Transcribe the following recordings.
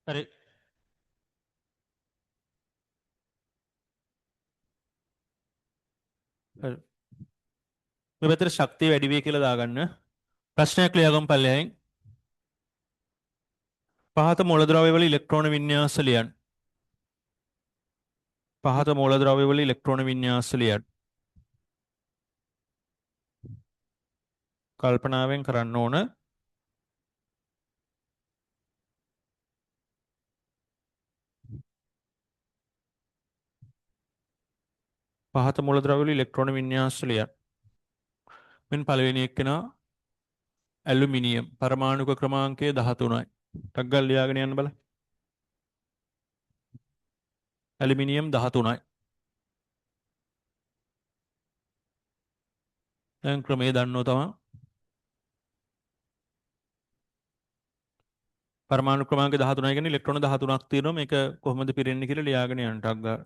හරි. හරි. මේ පැත්තට ශක්තිය වැඩි වෙයි කියලා දාගන්න. ප්‍රශ්නයක් ලියාගමු පල්ලෙහායින්. පහත මූලද්‍රව්‍ය වල ඉලෙක්ට්‍රෝන වින්‍යාස ලියන්න. පහත මූලද්‍රව්‍ය වල ඉලෙක්ට්‍රෝන වින්‍යාස ලියන්න. කල්පනාවෙන් කරන්න ඕන. පහත මූලද්‍රව්‍ය වල ඉලෙක්ට්‍රෝන වින්‍යාස ලියන්න. මෙන්න පළවෙනි එක්කෙනා ඇලුමිනියම් පරමාණුක ක්‍රමාංකය 13යි. ටක් ගාලා ලියාගෙන යන්න බලන්න. ඇලුමිනියම් 13යි. දැන් ක්‍රමයේ දන්නෝ තමයි. පරමාණු ක්‍රමාංක 13 කියන්නේ ඉලෙක්ට්‍රෝන 13ක් තියෙනවා. මේක කොහොමද පිරෙන්නේ කියලා ලියාගෙන යන්න ටක් ගාලා.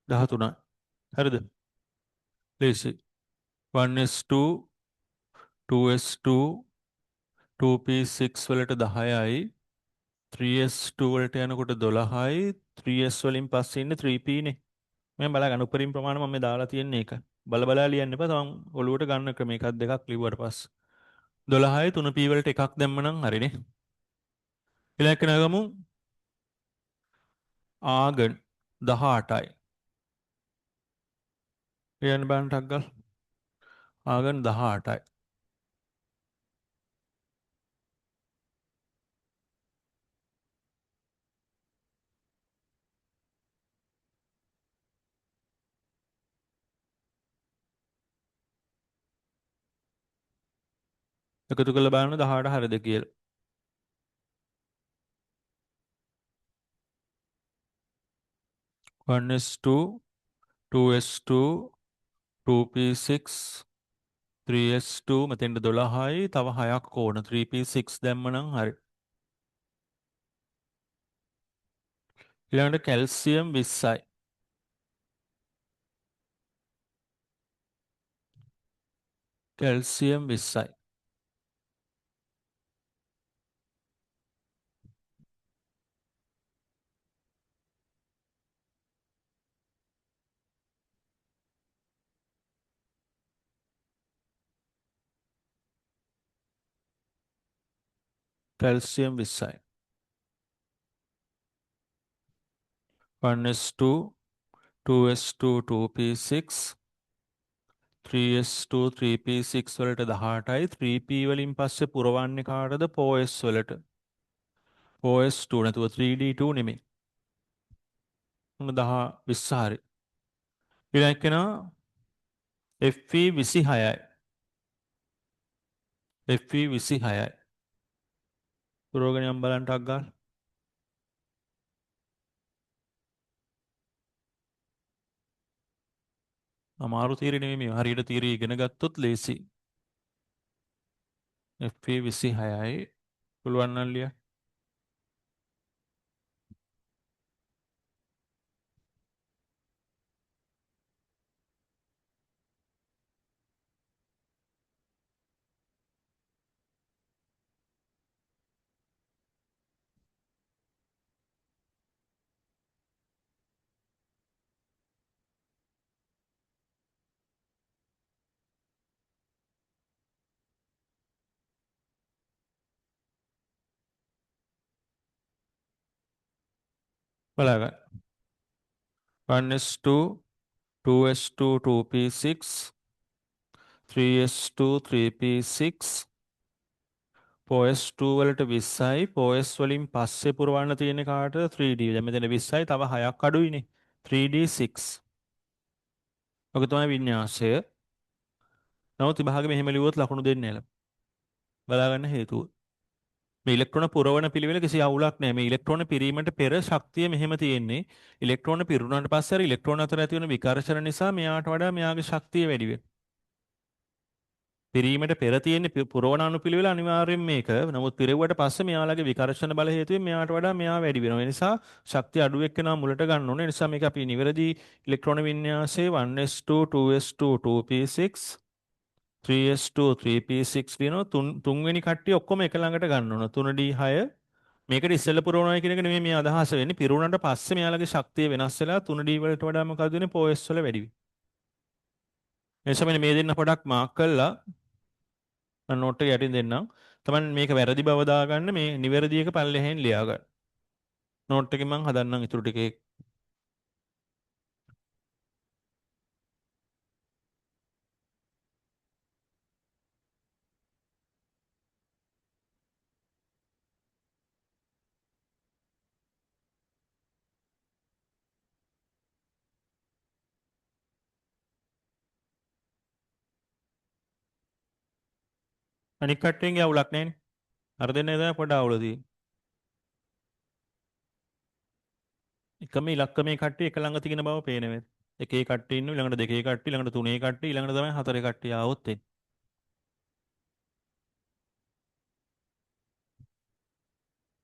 13යි. හරිද? ලේසි. 1s2 2s2 2p6 වලට 10යි 3s2 වලට යනකොට 12යි 3s වලින් පස්සේ ඉන්නේ 3p නේ. මම බලගන්න උපරිම ප්‍රමාණය මම මේ දාලා තියෙන්නේ ඒක. බල බලා ලියන්න එපා. තමන් ඔලුවට ගන්න ක්‍රම එකක් දෙකක් ලිව්වට පස්සේ 12යි 3p වලට එකක් දැම්මනම් හරිනේ. ඊළඟ නගමු ආගන් 18යි. ලියන්න බලන්න ටක් ගාලා. ආගන් 18යි. එකතු කරලා බලන්න 18 හරිද කියලා. 1s2 2s2 2p6 3s2 මෙතෙන්ට 12යි තව 6ක් ඕන 3p6 දැම්මනම් හරි. ඊළඟට කැල්සියම් 20යි. කැල්සියම් 20යි. කැල්සියම් 20යි. 1s2 2s2 2p6 3s2 3p6 වලට 18යි 3p වලින් පස්සේ පුරවන්නේ කාටද 4s වලට 4s2 නැතුව 3d2 නෙමෙයි. උන 10 20 හරි. ඊළඟ කෙනා Fe 26යි. Fe 26යි. පුරවගෙන යම් බලන්න ටක් ගාලා. අමාරු තීරය නෙමෙයි මේ හරියට තීරය ඉගෙන ගත්තොත් ලේසි. Fe 26යි. පුළුවන් නම් ලියන්න. බලාගන්න. 1s2 2s2 2p6 3s2 3p6 4s2 වලට 20යි 4s වලින් පස්සේ පුරවන්න තියෙන කාට 3d. දැන් මෙතන 20යි තව 6ක් අඩුයිනේ 3d6. ඔක තමයි වින්‍යාසය. නමුත් විභාගෙ මෙහෙම ලිව්වොත් ලකුණු දෙන්නේ නැහැ. බලාගන්න හේතුව. මේ ඉලෙක්ට්‍රෝන පුරවන පිළිවෙල කිසි අවුලක් නැහැ. මේ ඉලෙක්ට්‍රෝන පිරීමට පෙර ශක්තිය මෙහෙම තියෙන්නේ. ඉලෙක්ට්‍රෝන පිරුණාට පස්සේ අර ඉලෙක්ට්‍රෝන අතර ඇති වෙන විකර්ෂණ නිසා මෙයාට වඩා මෙයාගේ ශක්තිය වැඩි වෙනවා. පිරීමට පෙර තියෙන පුරවන අනුපිළිවෙල අනිවාර්යෙන් මේක. නමුත් පිරෙව්වට පස්සේ මෙයාලගේ විකර්ෂණ බල හේතුවෙන් මෙයාට වඩා මෙයා වැඩි වෙනවා. ඒ නිසා ශක්තිය අඩු එක්කෙනා මුලට ගන්න ඕනේ. ඒ නිසා මේක අපි නිවැරදි ඉලෙක්ට්‍රෝන වින්‍යාසයේ 1s2 2s2 2p6 3s2 3p6 දිනන තුන්වෙනි කට්ටිය ඔක්කොම එක ළඟට ගන්න ඕන. 3d6 මේකට ඉස්සෙල්ල පුරවනවා කියන එක නෙමෙයි මේ අදහස වෙන්නේ. පිරුණාට පස්සේ මෙයාලගේ ශක්තිය වෙනස් වෙලා 3d වලට වඩා මොකද වෙන්නේ? පෝස් වල වැඩි වෙයි. එනිසා මෙන්න මේ දෙන්න පොඩක් මාක් කරලා මම නෝට් එක යටින් දෙන්නම්. තමයි මේක වැරදි බව දාගන්න මේ නිවැරදි එක පල්ලෙහෙන් ලියා ගන්න. නෝට් එකෙන් මම හදන්නම් ඊටු ටිකේ. අනික් කට්ටියන්ගේ අවුලක් නැහැනේ. අර දෙන්න තමයි පොඩ අවුල තියෙන්නේ. එකම ඉලක්කමේ කට්ටිය එක ළඟ තියෙන බව පේනවා. එකේ කට්ටිය ඉන්නවා ඊළඟට දෙකේ කට්ටිය ඊළඟට තුනේ කට්ටිය ඊළඟට තමයි හතරේ කට්ටිය ආවොත් එන්නේ.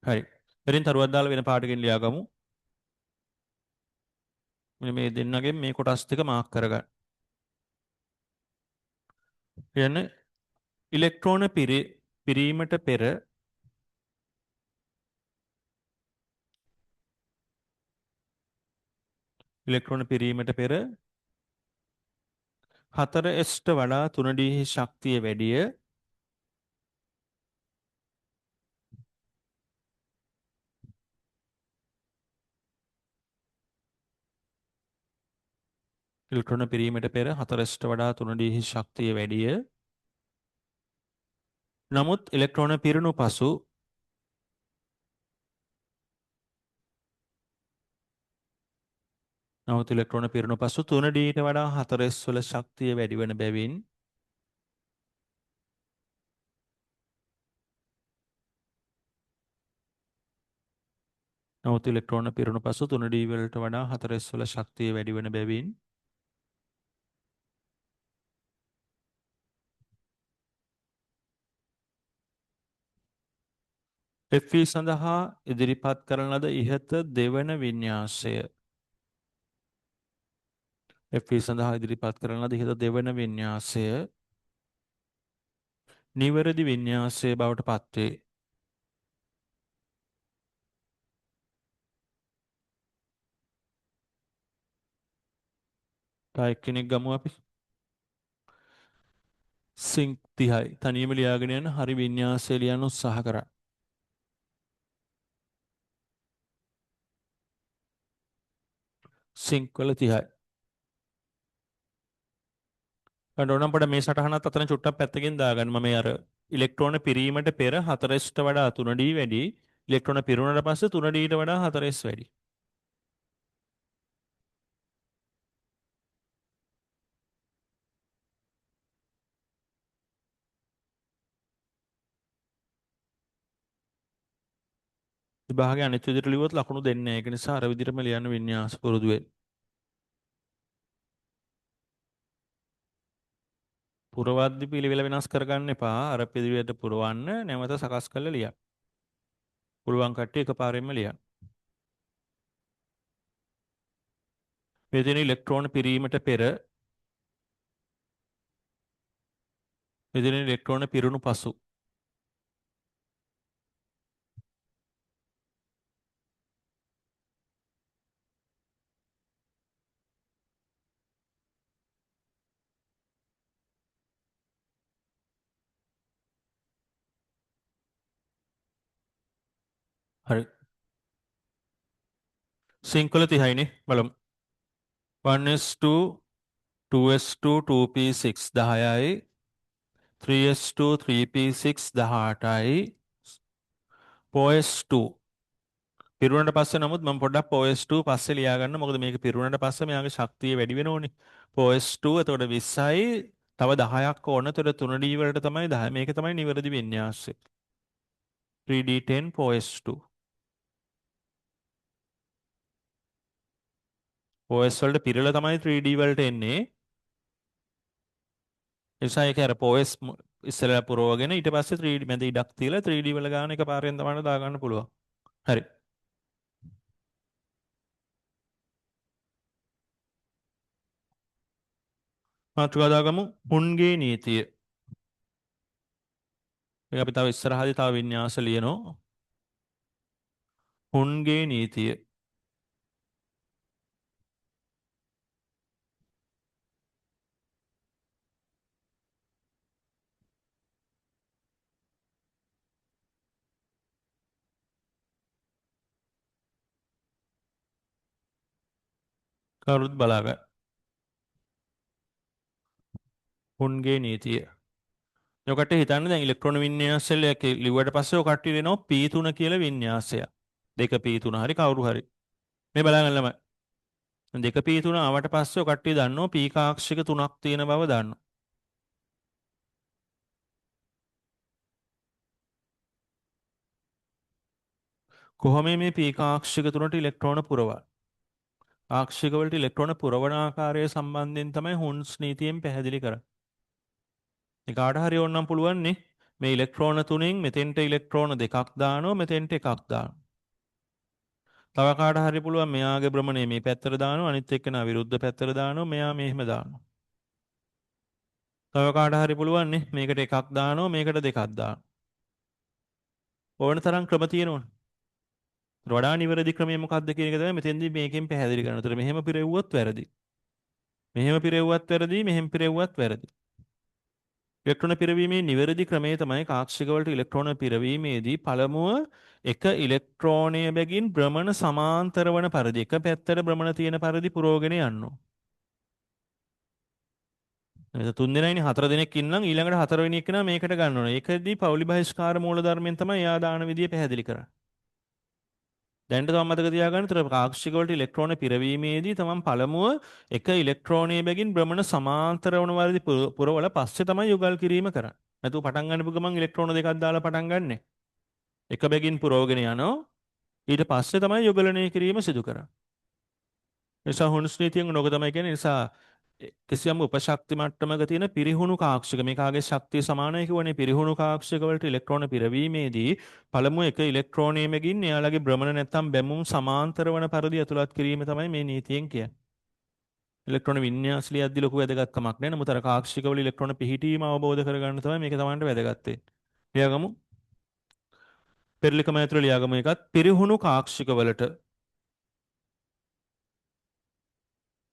හරි. ඉතින් තරුවක් දාලා වෙන පාටකින් ලියාගමු. මෙන්න මේ දෙන්නගෙන් මේ කොටස් ටික මාක් කරගන්න. කියන්නේ ඉලෙක්ට්‍රෝන පිරීමට පෙර ඉලෙක්ට්‍රෝන පිරීමට පෙර 4s ට වඩා 3d ශක්තිය වැඩිය ඉලෙක්ට්‍රෝන පිරීමට පෙර 4s ට වඩා 3d ශක්තිය වැඩිය. නමුත් ඉලෙක්ට්‍රෝන පිරුණු පසු නමුත් ඉලෙක්ට්‍රෝන පිරුණු පසු 3d ට වඩා 4s වල ශක්තිය වැඩි වන බැවින් නමුත් ඉලෙක්ට්‍රෝන පිරුණු පසු 3d වලට වඩා 4s වල ශක්තිය වැඩි වන බැවින් Fe සඳහා ඉදිරිපත් කරන ලද ඉහත දෙවන වින්‍යාසය Fe සඳහා ඉදිරිපත් කරන ලද ඉහත දෙවන වින්‍යාසය නිවැරදි වින්‍යාසය බවට පත්වේ. තව එක්කෙනෙක් ගමු අපි. සිංක් 30යි. තනියම ලියාගෙන යන හරි වින්‍යාසය ලියන්න උත්සාහ කරා. සිංක් වල 30යි. ඕනම් පොඩ මේ සටහනත් අතන චුට්ටක් පැත්තකින් දාගන්න. මම මේ අර ඉලෙක්ට්‍රෝන පිරීමට පෙර 4s ට වඩා 3d වැඩි. ඉලෙක්ට්‍රෝන පිරුණාට පස්සේ 3d ට වඩා 4s වැඩි. විභාගයේ අනිත් විදිහට ලිව්වොත් ලකුණු දෙන්නේ නැහැ. ඒක නිසා අර විදිහටම ලියන්න වින්‍යාස පුරුදු වෙන්න. පුරවද්දි පිළිවෙල වෙනස් කරගන්න එපා. අර පිළිවෙලට පුරවන්න නැවත සකස් කරලා ලියන්න. පුළුවන් කට්ටිය එකපාරෙන්ම ලියන්න. මේ තියෙන ඉලෙක්ට්‍රෝන පිරීමට පෙර මේ තියෙන ඉලෙක්ට්‍රෝන පිරුණු පසු හරි සිංක් වල 30යිනේ බලමු 1s2 2s2 2p6 10යි 3s2 3p6 18යි 4s2 පිරුණට පස්සේ නමුත් මම පොඩ්ඩක් OS2 පස්සේ ලියා ගන්න. මොකද මේක පිරුණට පස්සේ මෙයාගේ ශක්තිය වැඩි වෙනෝනේ. OS2 එතකොට 20යි තව 10ක් ඕන. එතකොට 3D වලට තමයි 10. මේක තමයි නිවැරදි වින්‍යාසය. 3D10 OS2. OS වලට පිරලා තමයි 3D වලට එන්නේ. ඒ නිසා ඒක අර පෝස් ඉස්සෙල්ලා පුරවගෙන ඊට පස්සේ 3D මැද ඉඩක් තියලා 3D වල ගාන එක පාරෙන් තමයි දාගන්න පුළුවන්. හරි. මාතෘකාව දාගමු. හුන්ගේ නීතිය. මේක අපි තව ඉස්සරහදී තව වින්‍යාස ලියනවා. හුන්ගේ නීතිය. කවුරුත් බලාගන්න. හුන්ගේ නීතිය. ඔකට හිතන්න දැන් ඉලෙක්ට්‍රෝන වින්‍යාසයක් ලිව්වට පස්සේ ඔය කට්ටිය දෙනවා P3 කියලා වින්‍යාසයක්. දෙක P3 හරි කවුරු හරි. මේ බලන්න ළමයි. දෙක P3 ආවට පස්සේ ඔය කට්ටිය දන්නවා P කාක්ෂික තුනක් තියෙන බව දන්නවා. කොහොම මේ P කාක්ෂික තුනට ඉලෙක්ට්‍රෝන පුරවන්නේ? ආක්ෂික වලට ඉලෙක්ට්‍රෝන පුරවන ආකාරය සම්බන්ධයෙන් තමයි හුන්ස් නීතියෙන් පැහැදිලි කරන්නේ. ඒ කාට හරි ඕනනම් පුළුවන් නේ මේ ඉලෙක්ට්‍රෝන තුنين මෙතෙන්ට ඉලෙක්ට්‍රෝන දෙකක් දානවා මෙතෙන්ට එකක් දානවා. තව කාට හරි පුළුවන් මෙයාගේ භ්‍රමණය මේ පැත්තට දානවා අනිත් එක්කෙනා විරුද්ධ පැත්තට දානවා මෙයා මෙහෙම දානවා. තව කාට හරි පුළුවන් නේ මේකට එකක් දානවා මේකට දෙකක් දානවා. ඕන තරම් ක්‍රම තියෙනවනේ. වඩා නිවැරදි ක්‍රමය මොකක්ද කියන එක තමයි මෙතෙන්දී මේකෙන් පැහැදිලි කරන්න. උතර මෙහෙම පිරෙව්වොත් වැරදි. මෙහෙම පිරෙව්වත් වැරදි මෙහෙම පිරෙව්වත් වැරදි. ඉලෙක්ට්‍රෝන පිරවීමේ නිවැරදි ක්‍රමය තමයි කාක්ෂික වලට ඉලෙක්ට්‍රෝන පිරවීමේදී පළමුව එක ඉලෙක්ට්‍රෝනය බැගින් භ්‍රමණ සමාන්තර වන පරිදි එක පැත්තට භ්‍රමණ තියෙන පරිදි පුරවගෙන යන්න ඕන. එතකොට තුන් දෙනයිනේ හතර දෙනෙක් ඉන්නම් ඊළඟට හතරවෙනි එක්කෙනා මේකට ගන්න ඕන. ඒකදී පෞලි බහිස්කාර මූලධර්මයෙන් තමයි එයා දාන විදිය පැහැදිලි කරන්නේ. දැනට තම මතක තියාගන්න තර කාක්ෂික වලට ඉලෙක්ට්‍රෝන පිරවීමේදී තමන් පළමුව එක ඉලෙක්ට්‍රෝනය බැගින් භ්‍රමණ සමාන්තර වන පරිදි පුරවල පස්සේ තමයි යුගල් කිරීම කරන්නේ. නැතුව පටන් ගන්නපු ගමන් ඉලෙක්ට්‍රෝන දෙකක් දාලා පටන් ගන්නෑ. එක බැගින් පුරවගෙන යනවා ඊට පස්සේ තමයි යුගලනය කිරීම සිදු කරන්නේ. නිසා හුන්ස් නීතියෙන් නොක තමයි කියන්නේ නිසා කිසියම් උපශක්ති මට්ටමක තියෙන පිරිහුණු කාක්ෂික මේකාගේ ශක්තිය සමානයි කියවනේ පිරිහුණු කාක්ෂික වලට ඉලෙක්ට්‍රෝන පිරවීමේදී පළමුව එක ඉලෙක්ට්‍රෝනයමකින් එයාලගේ භ්‍රමණ නැත්තම් බැමුම් සමාන්තර වන පරිදි ඇතුළත් කිරීම තමයි මේ නීතියෙන් කියන්නේ. ඉලෙක්ට්‍රෝන වින්‍යාස ලියද්දී ලොකු වැදගත්කමක් නැහැ. නමුත් අර කාක්ෂික වල ඉලෙක්ට්‍රෝන පිහිටීම අවබෝධ කරගන්න තමයි මේක තමන්ට වැදගත් වෙන්නේ. ලියාගමු. පෙරලිකම ඇතුළේ ලියාගමු එකත් පිරිහුණු කාක්ෂික වලට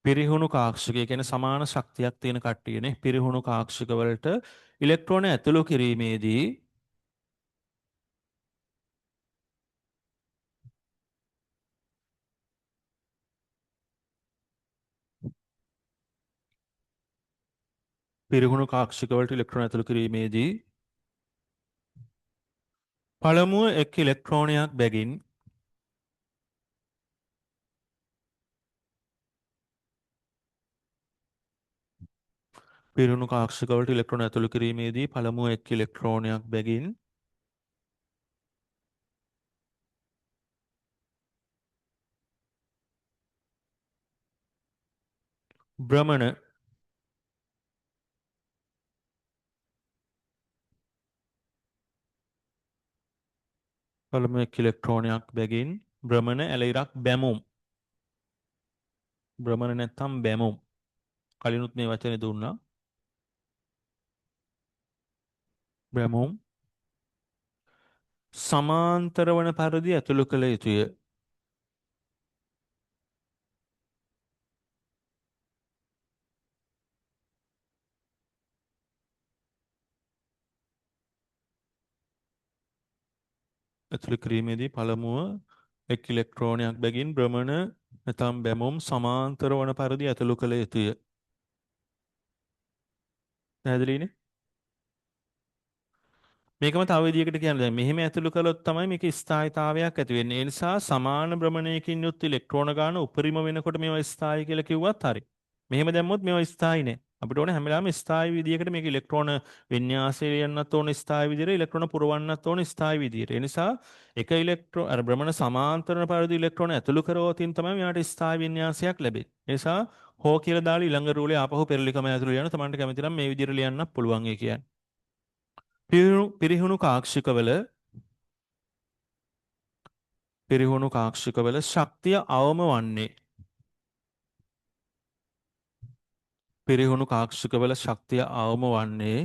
පිරිහුණු කාක්ෂිකය කියන සමාන ශක්තියක් තියෙන කට්ටියනේ පිරිහුණු කාක්ෂික වලට ඉලෙක්ට්‍රෝන ඇතුළු කිරීමේදී පිරිහුණු කාක්ෂික වලට ඉලෙක්ට්‍රෝන ඇතුළු කිරීමේදී පළමුව එක් ඉලෙක්ට්‍රෝනයක් බැගින් පිරිහුණු කාක්ෂික වලට ඉලෙක්ට්‍රෝන ඇතුළු කිරීමේදී පළමුව එක් ඉලෙක්ට්‍රෝනයක් බැගින් භ්‍රමණ පළමුව එක් ඉලෙක්ට්‍රෝනයක් බැගින් භ්‍රමණ ඇලයිරක් බැමුම් භ්‍රමණ නැත්තම් බැමුම් කලිනුත් මේ වචනේ දුන්නා බැමුම් සමාන්තර වන පරිදි ඇතුළු කළ යුතුය. ඇතුළු කිරීමේදී පළමුව එක් ඉලෙක්ට්‍රෝනයක් බැගින් භ්‍රමණ නැතම් බැමුම් සමාන්තර වන පරිදි ඇතුළු කළ යුතුය. පැහැදිලිනේ? මේකම තව විදිහකට කියන්න දැන් මෙහෙම ඇතුළු කළොත් තමයි මේකේ ස්ථායීතාවයක් ඇති වෙන්නේ. ඒ නිසා සමාන භ්‍රමණයකින් යුත් ඉලෙක්ට්‍රෝන ගාන උපරිම වෙනකොට මේවා ස්ථායී කියලා කිව්වත් හරි. මෙහෙම දැම්මොත් මේවා ස්ථායී නෑ. අපිට ඕනේ හැම වෙලාවෙම ස්ථායි විදියකට මේක ඉලෙක්ට්‍රෝන වින්‍යාසය ලියන්නත් ඕනේ ස්ථායි විදියට ඉලෙක්ට්‍රෝන පුරවන්නත් ඕනේ ස්ථායි විදියට. ඒ නිසා එක ඉලෙක්ට්‍රෝන අර භ්‍රමණ සමාන්තර පරිදි ඉලෙක්ට්‍රෝන ඇතුළු කරවතින් තමයි මෙයාට ස්ථායි වින්‍යාසයක් ලැබෙන්නේ. ඒ නිසා හෝ කියලා දාලා ඊළඟ රූලේ ආපහු පෙරලිකම ඇතුළු ලියන්න තමන්ට කැමති නම් මේ විදියට ලියන්නත් පුළුවන් ඒ කියන්නේ. පිරිහුණු කාක්ෂිකවල ශක්තිය අවම වන්නේ පිරිහුණු කාක්ෂිකවල ශක්තිය අවම වන්නේ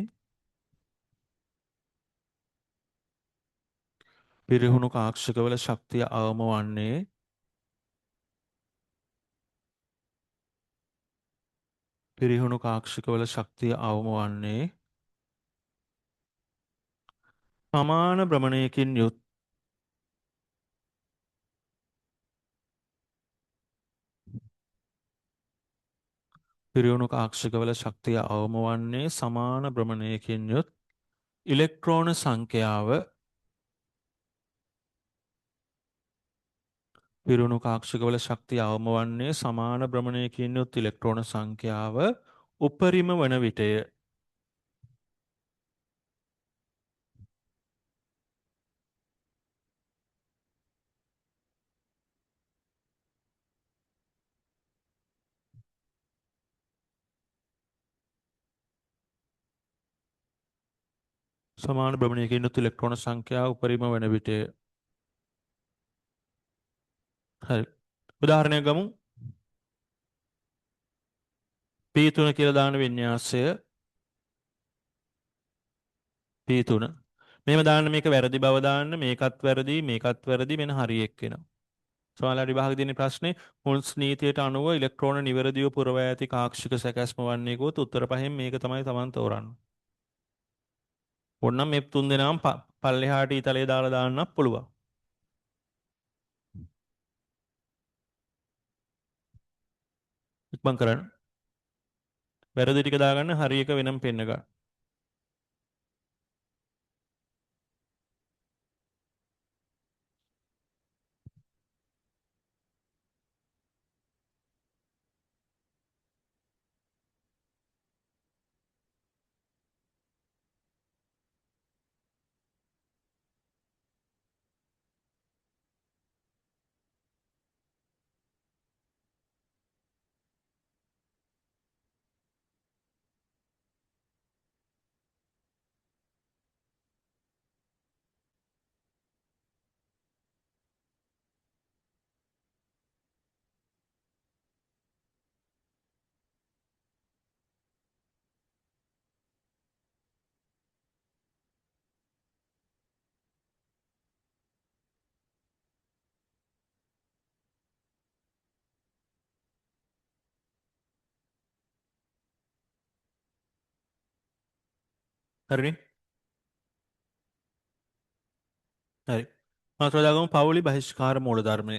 පිරිහුණු කාක්ෂිකවල ශක්තිය අවම වන්නේ පිරිහුණු කාක්ෂිකවල ශක්තිය අවම වන්නේ සමාන භ්‍රමණයකින් යුත් පිරිහුණු කාක්ෂිකවල ශක්තිය අවම වන්නේ සමාන භ්‍රමණයකින් යුත් ඉලෙක්ට්‍රෝන සංඛ්‍යාව පිරිහුණු කාක්ෂිකවල ශක්තිය අවම වන්නේ සමාන භ්‍රමණයකින් යුත් ඉලෙක්ට්‍රෝන සංඛ්‍යාව උපරිම වන විටය. සමාන භ්‍රමණයකින් යුත් ඉලෙක්ට්‍රෝන සංඛ්‍යාව උපරිම වන විටය. හරි. උදාහරණයක් ගමු. P3 කියලා දාන වින්‍යාසය P3. මෙහෙම දාන්න මේක වැරදි බව දාන්න මේකත් වැරදි මෙන්න හරි එක්කෙනා. සමහරවිට විභාග දෙන්නේ ප්‍රශ්නේ හොල්ස් නීතියට අනුව ඉලෙක්ට්‍රෝන නිවැරදිව පුරවා ඇති කාක්ෂික සැකැස්ම වන්නේ කොහොත් උත්තර පහෙන් මේක තමයි Taman තෝරන්නේ. ඕනනම් මේ තුන් දෙනාම පල්ලෙහාට ඊතලයේ දාලා දාන්නත් පුළුවන්. ඉක්මන් කරන්න. වැරදි ටික දාගන්න හරි එක වෙනම පෙන්න ගන්න. හරිනේ? හරි. මාතෘකාව දාගමු පවුලි බහිෂ්කාර මූලධර්මය.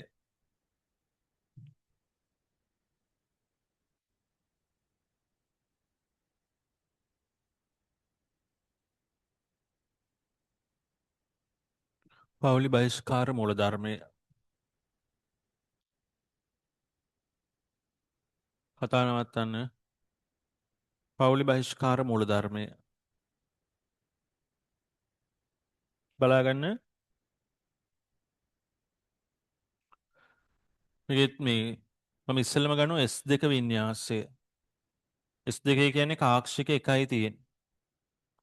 පවුලි බහිෂ්කාර මූලධර්මය. කතා නවත්තන්න. පවුලි බහිෂ්කාර මූලධර්මය. බලාගන්න. මේකෙත් මේ මම ඉස්සෙල්ලම ගන්නවා S2 වින්‍යාසය. S2 කියන්නේ කාක්ෂික එකයි තියෙන්නේ.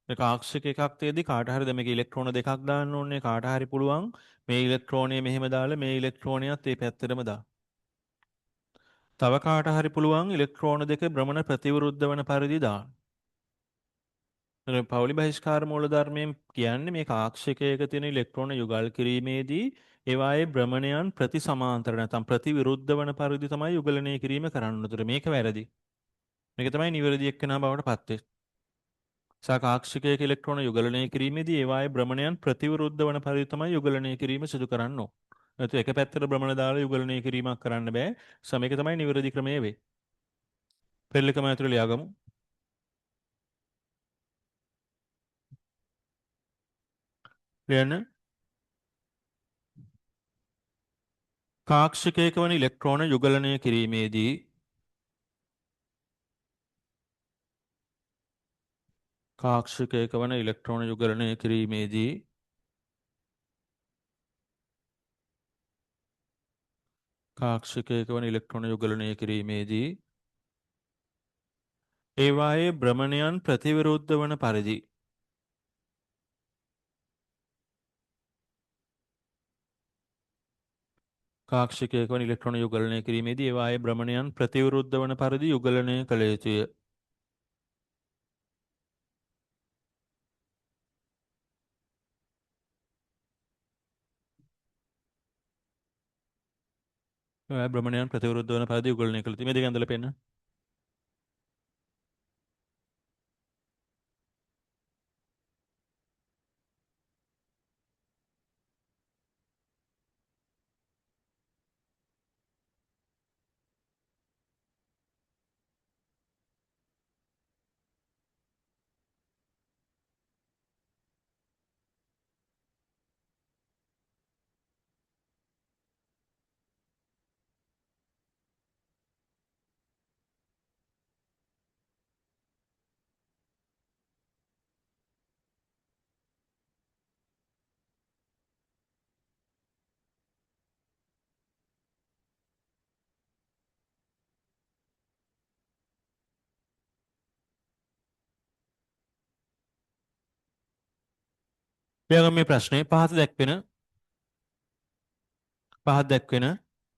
මේ කාක්ෂික එකක් තියදී කාට හරි දැන් මේක ඉලෙක්ට්‍රෝන දෙකක් දාන්න ඕනේ කාට හරි පුළුවන් මේ ඉලෙක්ට්‍රෝනය මෙහෙම දාලා මේ ඉලෙක්ට්‍රෝනියත් ඒ පැත්තටම දාන්න. තව කාට හරි පුළුවන් ඉලෙක්ට්‍රෝන දෙක භ්‍රමණ ප්‍රතිවිරුද්ධ වන පරිදි දාන්න. පවුලි බහිෂ්කාර මූලධර්මයෙන් කියන්නේ මේ කාක්ෂිකයක තියෙන ඉලෙක්ට්‍රෝන යුගල් කිරීමේදී ඒවායේ භ්‍රමණයන් ප්‍රතිසමාන්තර නැත්නම් ප්‍රතිවිරුද්ධ වන පරිදි තමයි යුගලනය කිරීම කරන්න උතර මේක වැරදි. මේක තමයි නිවැරදි එක්කෙනා බවට පත් වෙන්නේ. සාකාක්ෂිකයක ඉලෙක්ට්‍රෝන යුගලනය කිරීමේදී ඒවායේ භ්‍රමණයන් ප්‍රතිවිරුද්ධ වන පරිදි තමයි යුගලනය කිරීම සිදු කරන්න ඕන. නැත්නම් එක පැත්තට භ්‍රමණ දාලා යුගලනය කිරීමක් කරන්න බෑ. මේක තමයි නිවැරදි ක්‍රමය වෙන්නේ. පෙරලිකම ඇතුළේ ලියාගමු. ලියන්න. කාක්ෂිකයක වන ඉලෙක්ට්‍රෝන යුගලනය කිරීමේදී කාක්ෂිකයක වන ඉලෙක්ට්‍රෝන යුගලනය කිරීමේදී කාක්ෂිකයක වන ඉලෙක්ට්‍රෝන යුගලනය කිරීමේදී ඒවායේ භ්‍රමණයන් ප්‍රතිවිරුද්ධ වන පරිදි කාක්ෂිකයක වන ඉලෙක්ට්‍රෝන යුගලනය කිරීමේදී ඒවායේ භ්‍රමණයන් ප්‍රතිවිරුද්ධ වන පරිදි යුගලනය කළ යුතුය. ඒවායේ භ්‍රමණයන් ප්‍රතිවිරුද්ධ වන පරිදි යුගලනය කළ යුතුය. මේ දෙක ඇඳලා පෙන්නන්න. ඊළඟ මේ ප්‍රශ්නේ පහත දැක්වෙන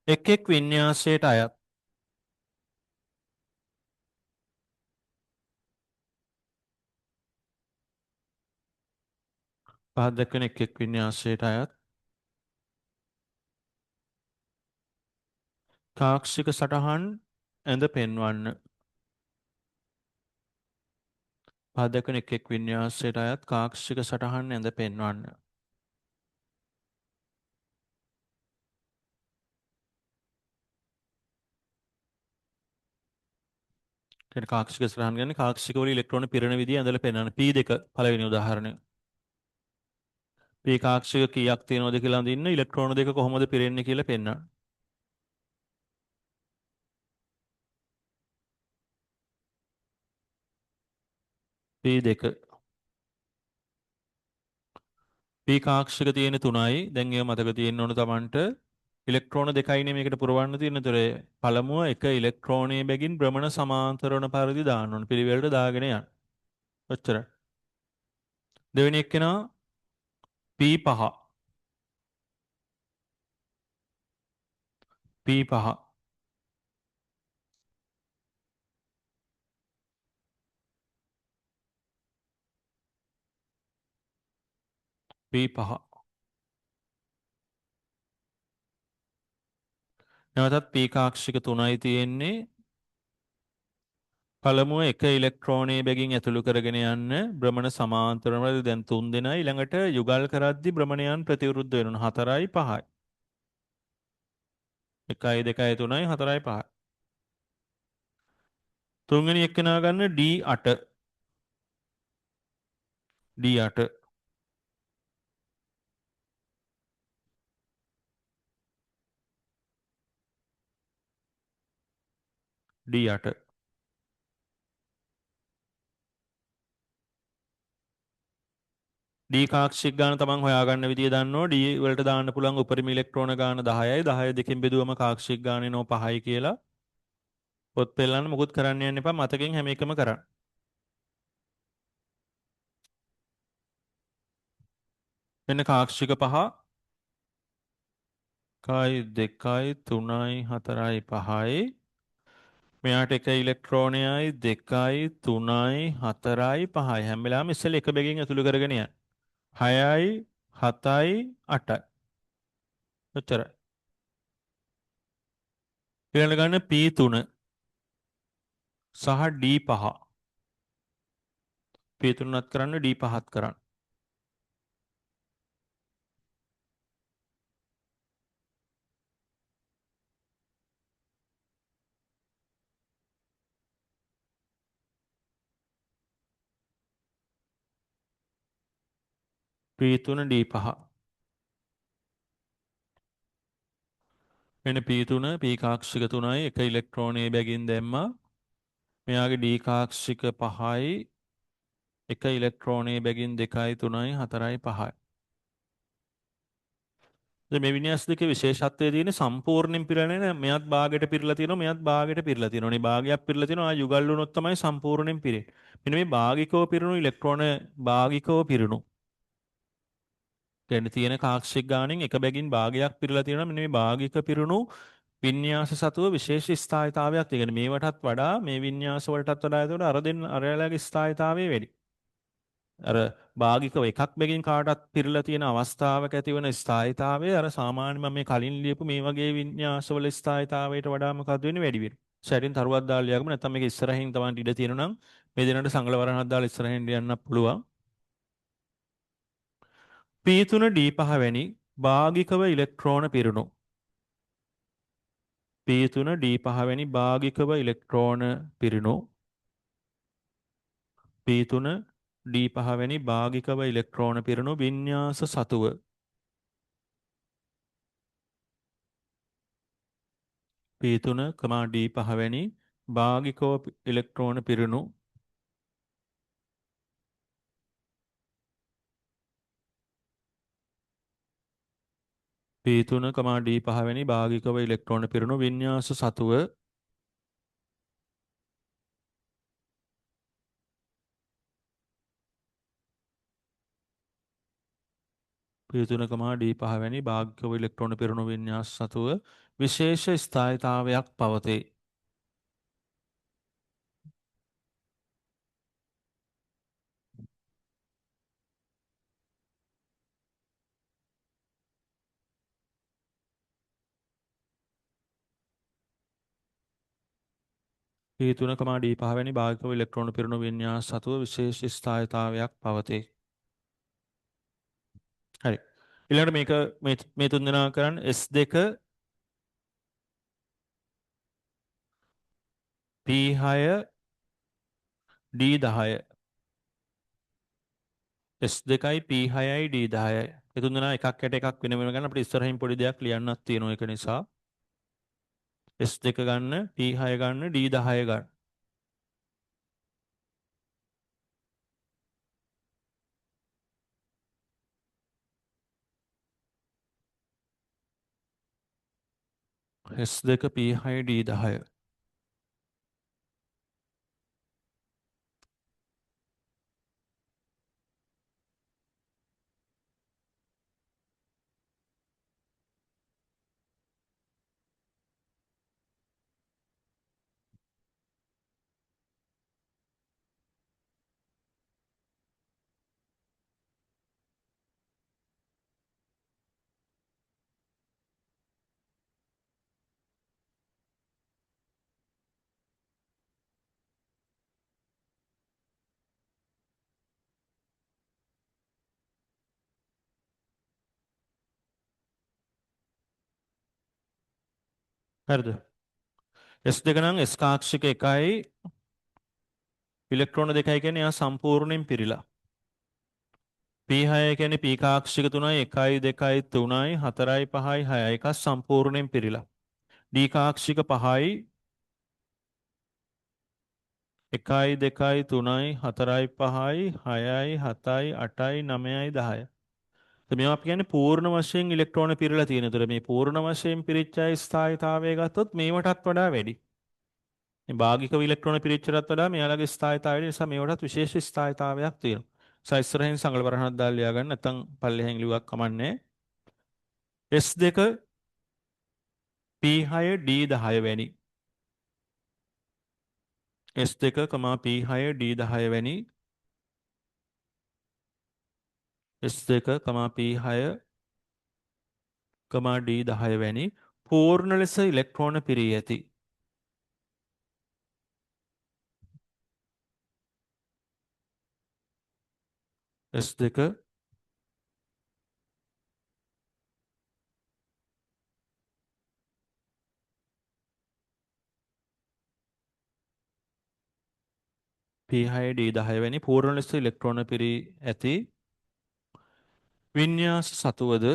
එක් එක් වින්‍යාසයට අයත් පහත දැක්වෙන එක් එක් වින්‍යාසයට අයත් කාක්ෂික සටහන් ඇඳ පෙන්වන්න. පහත දැක්වෙන එක් එක් වින්‍යාසයට අයත් කාක්ෂික සටහන් ඇඳ පෙන්වන්න. කියන්නේ කාක්ෂික සටහන් කියන්නේ කාක්ෂික වල ඉලෙක්ට්‍රෝන පිරෙන විදිය ඇඳලා පෙන්වන්න. P2 පළවෙනි උදාහරණය. P කාක්ෂික කීයක් තියෙනවද කියලා අඳින්න ඉලෙක්ට්‍රෝන දෙක කොහොමද පිරෙන්නේ කියලා පෙන්වන්න. P2 P කාක්ෂික තියෙන 3යි. දැන් ඒව මතක තියෙන්න ඕන Tamanට. ඉලෙක්ට්‍රෝන දෙකයිනේ මේකට පුරවන්න තියෙන. ඒතර පළමුව එක ඉලෙක්ට්‍රෝනයේ බැගින් භ්‍රමණ සමාන්තර වන පරිදි දාන්න ඕන. පිළිවෙලට දාගෙන යන්න. ඔච්චරයි. දෙවෙනි එක්කෙනා P5 P5 P5 නැවතත් P කාක්ෂික 3යි තියෙන්නේ. පළමුව එක ඉලෙක්ට්‍රෝනයේ බැගින් ඇතුළු කරගෙන යන්න භ්‍රමණ සමාන්තර වල දැන් 3 දෙනයි. ඊළඟට යුගල් කරද්දී භ්‍රමණයන් ප්‍රතිවිරුද්ධ වෙනවා. 4යි 5යි. 1යි 2යි 3යි 4යි 5යි. තුන්වෙනි එක්කෙනා ගන්න D8 D8 D8 D කාක්ෂික ගාන තමන් හොයාගන්න විදිය දන්නවා. D වලට දාන්න පුළුවන් උපරිම ඉලෙක්ට්‍රෝන ගාන 10යි. 10 දෙකෙන් බෙදුවම කාක්ෂික ගාන එනවා 5යි කියලා. පොත් පෙළන්න මුකුත් කරන්න යන්න එපා. මතකෙන් හැම එකම කරන්න. මෙන්න කාක්ෂික 5 1යි 2යි 3යි 4යි 5යි. මෙයාට එක ඉලෙක්ට්‍රෝනයයි 2යි 3යි 4යි 5යි. හැම වෙලාවෙම ඉස්සෙල්ලා එක බැගින් ඇතුළු කරගෙන යන්න. 6යි 7යි 8යි. ඔච්චරයි. ඊළඟ ගන්න P3 සහ D5. P3ත් කරන්න D5ත් කරන්න. P3 D5. මෙන්න P3 P කාක්ෂික 3යි එක ඉලෙක්ට්‍රෝනයේ බැගින් දැම්මා. මෙයාගේ D කාක්ෂික 5යි එක ඉලෙක්ට්‍රෝනයේ බැගින් 2යි 3යි 4යි 5යි. දැන් මේ වින්‍යාස දෙකේ විශේෂත්වය තියෙන්නේ සම්පූර්ණයෙන් පිරෙන්නේ නැහැ. මෙයත් භාගයට පිරලා තියෙනවා, මෙයත් භාගයට පිරලා තියෙනවා. මේ භාගයක් පිරලා තියෙනවා, ආ යුගල් වුණොත් තමයි සම්පූර්ණයෙන් පිරෙන්නේ. මෙන්න මේ භාගිකව පිරුණු ඉලෙක්ට්‍රෝන භාගිකව පිරුණු කියන්නේ තියෙන කාක්ෂික ගානෙන් එක බැගින් භාගයක් පිරලා තියෙනවා. මෙන්න මේ භාගික පිරුණු වින්‍යාස සතුව විශේෂ ස්ථායිතාවයක් තියෙනවා. මේවටත් වඩා මේ වින්‍යාස වලටත් වඩා එතකොට අර දෙන්න අරයාලගේ ස්ථායිතාවය වැඩි. අර භාගිකව එකක් බැගින් කාටත් පිරලා තියෙන අවස්ථාවක ඇතිවන ස්ථායිතාවය අර සාමාන්‍ය මම මේ කලින් ලියපු මේ වගේ වින්‍යාසවල ස්ථායිතාවයට වඩා මොකද වෙන්නේ වැඩි වෙනවා. සැරින් තරුවක් දාලා ලියගමු නැත්නම් මේක ඉස්සරහින් තමයි ඉඩ තියෙනවා නම් මේ දෙන්නට සංගල වරහණක් දාලා ඉස්සරහින් ලියන්න පුළුවන්. P3 D5 වැනි භාගිකව ඉලෙක්ට්‍රෝන පිරුණු P3 D5 වැනි භාගිකව ඉලෙක්ට්‍රෝන පිරුණු P3 D5 වැනි භාගිකව ඉලෙක්ට්‍රෝන පිරුණු වින්‍යාස සතුව P3, D5 වැනි භාගිකව ඉලෙක්ට්‍රෝන පිරුණු P3, D5 වැනි භාගිකව ඉලෙක්ට්‍රෝන පිරුණු වින්‍යාස සතුව P3, D5 වැනි භාගිකව ඉලෙක්ට්‍රෝන පිරුණු වින්‍යාස සතුව විශේෂ ස්ථායිතාවයක් පවතී. P3, D5 වැනි භාගිකව ඉලෙක්ට්‍රෝන පිරුණු වින්‍යාස සතුව විශේෂ ස්ථායිතාවයක් පවතී. හරි. ඊළඟට මේක මේ තුන් දෙනා කරන්න S2 P6 D10 S2යි P6යි D10යි. ඒ තුන් දෙනා එකක් යට එකක් වෙන වෙන ගන්න අපිට ඉස්සරහින් පොඩි දෙයක් ලියන්නත් තියෙනවා ඒක නිසා S2 ගන්න P6 ගන්න D10 ගන්න. S2 P6 D10. හරිද? S2 නම් S කාක්ෂික 1යි ඉලෙක්ට්‍රෝන 2යි කියන්නේ එයා සම්පූර්ණයෙන් පිරීලා. P6 කියන්නේ P කාක්ෂික 3යි 1යි 2යි 3යි 4යි 5යි 6යි එක සම්පූර්ණයෙන් පිරීලා. D කාක්ෂික 5යි 1යි 2යි 3යි 4යි 5යි 6යි 7යි 8යි 9යි 10යි. මේවා අපි කියන්නේ පූර්ණ වශයෙන් ඉලෙක්ට්‍රෝන පිරීලා තියෙන. ඒතර මේ පූර්ණ වශයෙන් පිරිච්ච ස්ථායිතාවය ගත්තොත් මේවටත් වඩා වැඩි. මේ භාගිකව ඉලෙක්ට්‍රෝන පිරිච්චටත් වඩා මෙයාලගේ ස්ථායිතාවය නිසා මේවටත් විශේෂ ස්ථායිතාවයක් තියෙනවා. සයිස්තරෙන් සංගල වරහණක් දාලා ලියා ගන්න නැත්නම් පල්ලෙහෙන් ලියුවක් කමන්නේ. S2 P6 D10 වැනි S2, P6 D10 වැනි S2, P6, D10 වැනි පූර්ණ ලෙස ඉලෙක්ට්‍රෝන පිරී ඇති S2 P6 D10 වැනි පූර්ණ ලෙස ඉලෙක්ට්‍රෝන පිරී ඇති වින්‍යාස සතුවද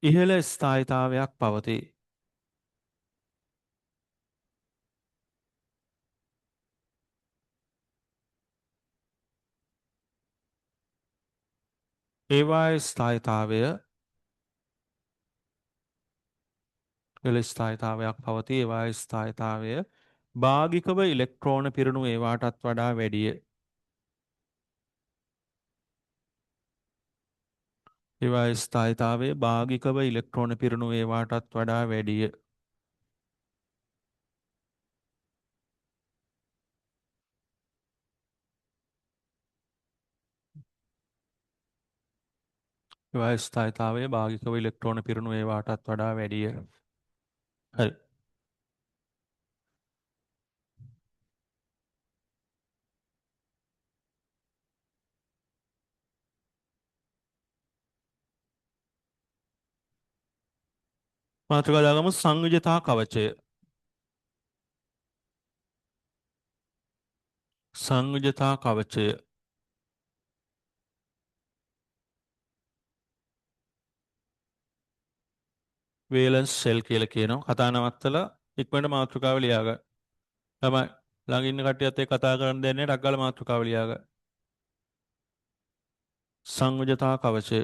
ඉහළ ස්ථායිතාවයක් පවතී. ඒවායේ ස්ථායිතාවය ඉහළ ස්ථායිතාවයක් පවතී. ඒවායේ ස්ථායිතාවය භාගිකව ඉලෙක්ට්‍රෝන පිරුණු ඒවාටත් වඩා වැඩිය. ඒවායේ ස්ථායිතාවය භාගිකව ඉලෙක්ට්‍රෝන පිරුණු ඒවාටත් වඩා වැඩිය. ඒවායේ ස්ථායිතාවය භාගිකව ඉලෙක්ට්‍රෝන පිරුණු ඒවාටත් වඩා වැඩිය. හරි. මාතෘකාව දාගමු සංයුජතා කවචය. සංයුජතා කවචය. වේලන්ස් ෂෙල් කියලා කියනවා. කතා නවත්තලා ඉක්මනට මාතෘකාව ලියා ගන්න. තමයි ළඟ ඉන්න කට්ටියත් එක්ක කතා කරන්න දෙන්නේ ටක් ගාලා මාතෘකාව ලියා ගන්න. සංයුජතා කවචය.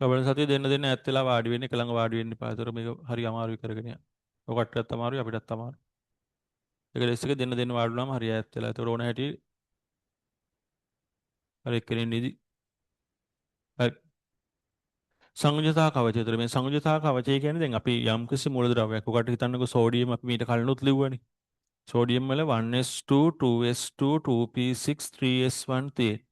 ගබන සතිය දෙන්න ඈත් වෙලා වාඩි වෙන්න එක ළඟ වාඩි වෙන්න එපා. ඒතර මේක හරි අමාරුයි කරගෙන යන්න. ඔකටත් අමාරුයි අපිටත් අමාරුයි. ඒක ලෙස් එක දෙන්න වාඩි වුණාම හරි ඈත් වෙලා. ඒතර ඕන හැටි හරි එක්කෙනෙක් නිදි. හරි. සංයුජතා කවචය. ඒතර මේ සංයුජතා කවචය කියන්නේ දැන් අපි යම් කිසි මූලද්‍රව්‍යයක් ඔකට හිතන්නකෝ සෝඩියම් අපි මීට කලිනුත් ලිව්වනේ. සෝඩියම් වල 1s2 2s2 2p6 3s1 තියෙන.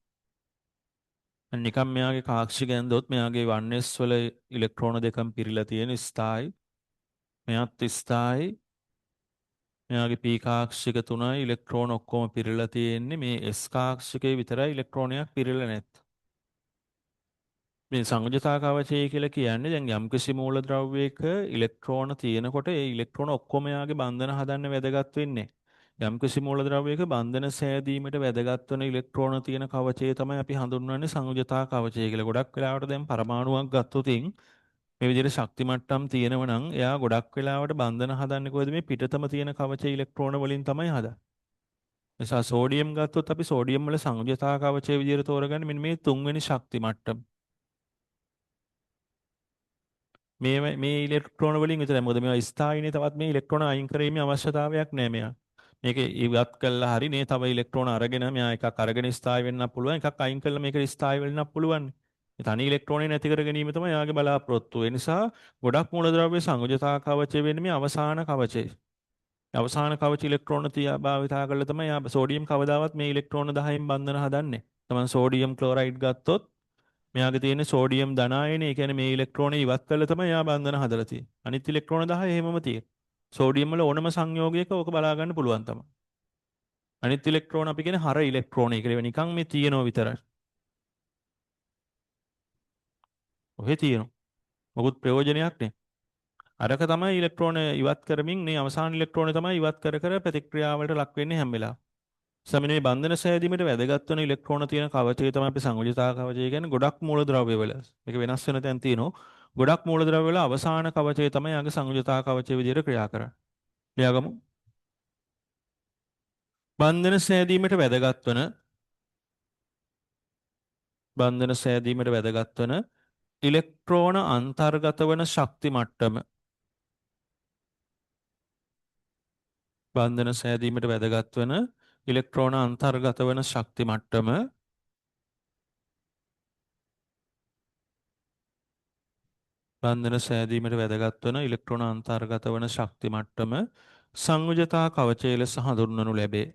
නිකම් මෙයාගේ කාක්ෂික ඇන්දොත් මෙයාගේ 1s වල ඉලෙක්ට්‍රෝන දෙකම පිරීලා තියෙන ස්ථායි. මෙයාත් ස්ථායි. මෙයාගේ p කාක්ෂික තුනයි ඉලෙක්ට්‍රෝන ඔක්කොම පිරීලා තියෙන්නේ. මේ s කාක්ෂිකේ විතරයි ඉලෙක්ට්‍රෝනයක් පිරීලා නැත්තේ. මේ සංයුජතා කවචය කියලා කියන්නේ දැන් යම්කිසි මූලද්‍රව්‍යයක ඉලෙක්ට්‍රෝන තියෙනකොට ඒ ඉලෙක්ට්‍රෝන ඔක්කොම එයාගේ බන්ධන හදන්න වැදගත් වෙන්නේ. යම්කිසි මූලද්‍රව්‍යයක බන්ධන සෑදීමට වැදගත් වෙන ඉලෙක්ට්‍රෝන තියෙන කවචය තමයි අපි හඳුන්වන්නේ සංයුජතා කවචය කියලා. ගොඩක් වෙලාවට දැන් පරමාණුවක් ගත්තොත් මේ විදිහට ශක්ති මට්ටම් තියෙනවා නම් එයා ගොඩක් වෙලාවට බන්ධන හදන්නේ කොහෙද මේ පිටතම තියෙන කවචය ඉලෙක්ට්‍රෝන වලින් තමයි හදන්නේ. නිසා සෝඩියම් ගත්තොත් අපි සෝඩියම් වල සංයුජතා කවචය විදිහට තෝරගන්නේ මෙන්න මේ තුන්වෙනි ශක්ති මට්ටම. මේ ඉලෙක්ට්‍රෝන වලින් විතරයි. මොකද මේවා ස්ථායිනේ තවත් මේ ඉලෙක්ට්‍රෝන අයින් කිරීමේ අවශ්‍යතාවයක් නැහැ මෙයා. මේක ඉවත් කළා හරි නේ තව ඉලෙක්ට්‍රෝන අරගෙන මෙයා එකක් අරගෙන ස්ථායි වෙන්නත් පුළුවන් එකක් අයින් කළා මේක ස්ථායි වෙන්නත් පුළුවන්. මේ තනි ඉලෙක්ට්‍රෝනේ නැති කර ගැනීම තමයි යාගේ බලාපොරොත්තුව. ඒ නිසා ගොඩක් මූලද්‍රව්‍ය සංයුජතා කවචය වෙන්නේ මේ අවසාන කවචය. අවසාන කවච ඉලෙක්ට්‍රෝන තියා භාවිතා කරලා තමයි යා සෝඩියම් කවදාවත් මේ ඉලෙක්ට්‍රෝන 10න් බන්ධන හදන්නේ. තමන් සෝඩියම් ක්ලෝරයිඩ් ගත්තොත් මෙයාගේ තියෙන සෝඩියම් ධනායනේ. ඒ කියන්නේ මේ ඉලෙක්ට්‍රෝනේ ඉවත් කළා තමයි යා බන්ධන හදලා තියෙන්නේ. අනිත් ඉලෙක්ට්‍රෝන 10 එහෙමම තියෙනවා. සෝඩියම් වල ඕනම සංයෝගයක ඕක බලා ගන්න පුළුවන් තමයි. අනිත් ඉලෙක්ට්‍රෝන අපි කියන්නේ හර ඉලෙක්ට්‍රෝන කියලා. නිකන් මේ තියෙනවා විතරයි. ඔහෙ තියෙනවා. මොකුත් ප්‍රයෝජනයක් නැහැ. අරක තමයි ඉලෙක්ට්‍රෝන ඉවත් කරමින් මේ අවසාන ඉලෙක්ට්‍රෝන තමයි ඉවත් කර කර ප්‍රතික්‍රියාවලට ලක් වෙන්නේ හැම වෙලාවෙම. සමනේ මේ බන්ධන සෑදීමට වැදගත් වෙන ඉලෙක්ට්‍රෝන තියෙන කවචය තමයි අපි සංයුජතා කවචය කියන්නේ. ගොඩක් මූලද්‍රව්‍ය වල මේක වෙනස් වෙන තැන් තියෙනවා. ගොඩක් මූලද්‍රව්‍ය වල අවසාන කවචය තමයි යගේ සංයුජතා කවචය විදිහට ක්‍රියා කරන්නේ. ලියාගමු. බන්ධන සෑදීමට වැදගත් වන බන්ධන සෑදීමට වැදගත් වන ඉලෙක්ට්‍රෝන අන්තර්ගත වන ශක්ති මට්ටම. බන්ධන සෑදීමට වැදගත් වන ඉලෙක්ට්‍රෝන අන්තර්ගත වන ශක්ති මට්ටම. බන්ධන සෑදීමට වැදගත් වන ඉලෙක්ට්‍රෝන අන්තර්ගත වන ශක්ති මට්ටම සංයුජතා කවචය ලෙස හඳුන්වනු ලැබේ.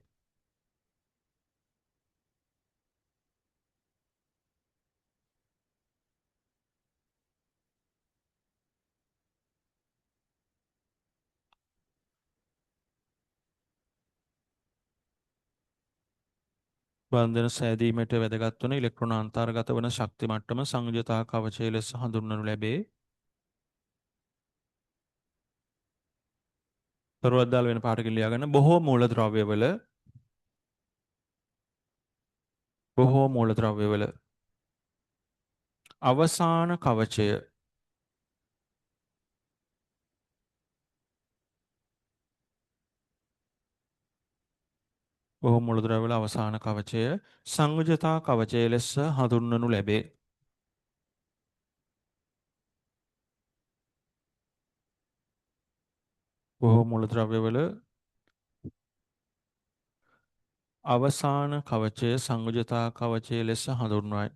බන්ධන සෑදීමට වැදගත් වන ඉලෙක්ට්‍රෝන අන්තර්ගත වන ශක්ති මට්ටම සංයුජතා කවචය ලෙස හඳුන්වනු ලැබේ. තරුවක් දාලා වෙන පාටකින් ලියා ගන්න. බොහෝ මූලද්‍රව්‍යවල බොහෝ මූලද්‍රව්‍යවල අවසාන කවචය. බොහෝ මූලද්‍රව්‍යවල අවසාන කවචය සංයුජතා කවචය ලෙස හඳුන්වනු ලැබේ. බොහෝ මූලද්‍රව්‍යවල අවසාන කවචය සංයුජතා කවචය ලෙස හඳුන්වයි.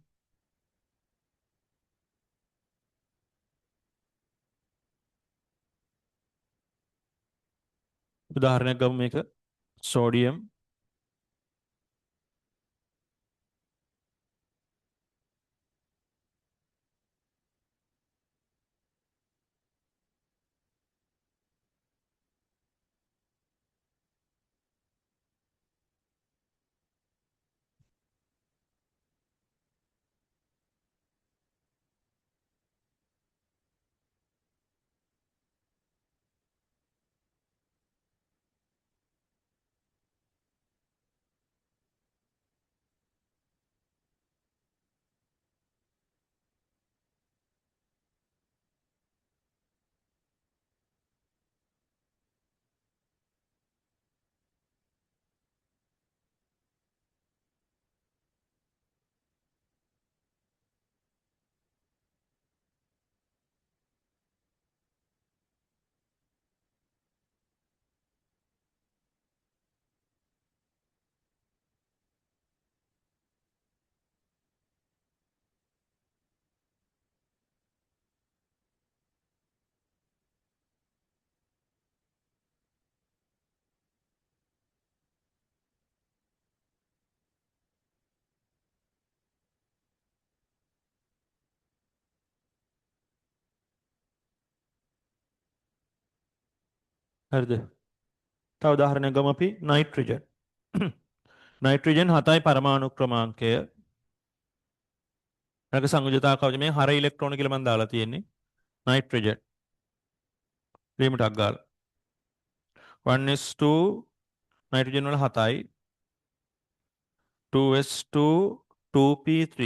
උදාහරණයක් ගමු මේක. සෝඩියම් හරිද? තව උදාහරණයක් ගමු අපි නයිට්‍රජන්. නයිට්‍රජන් 7යි පරමාණු ක්‍රමාංකය. ඊළඟ සංයුජතා කවච මේ හර ඉලෙක්ට්‍රෝන කියලා මම දාලා තියෙන්නේ. නයිට්‍රජන් ලියමුටක් ගාලා 1s2 නයිට්‍රජන් වල 7යි 2s2 2p3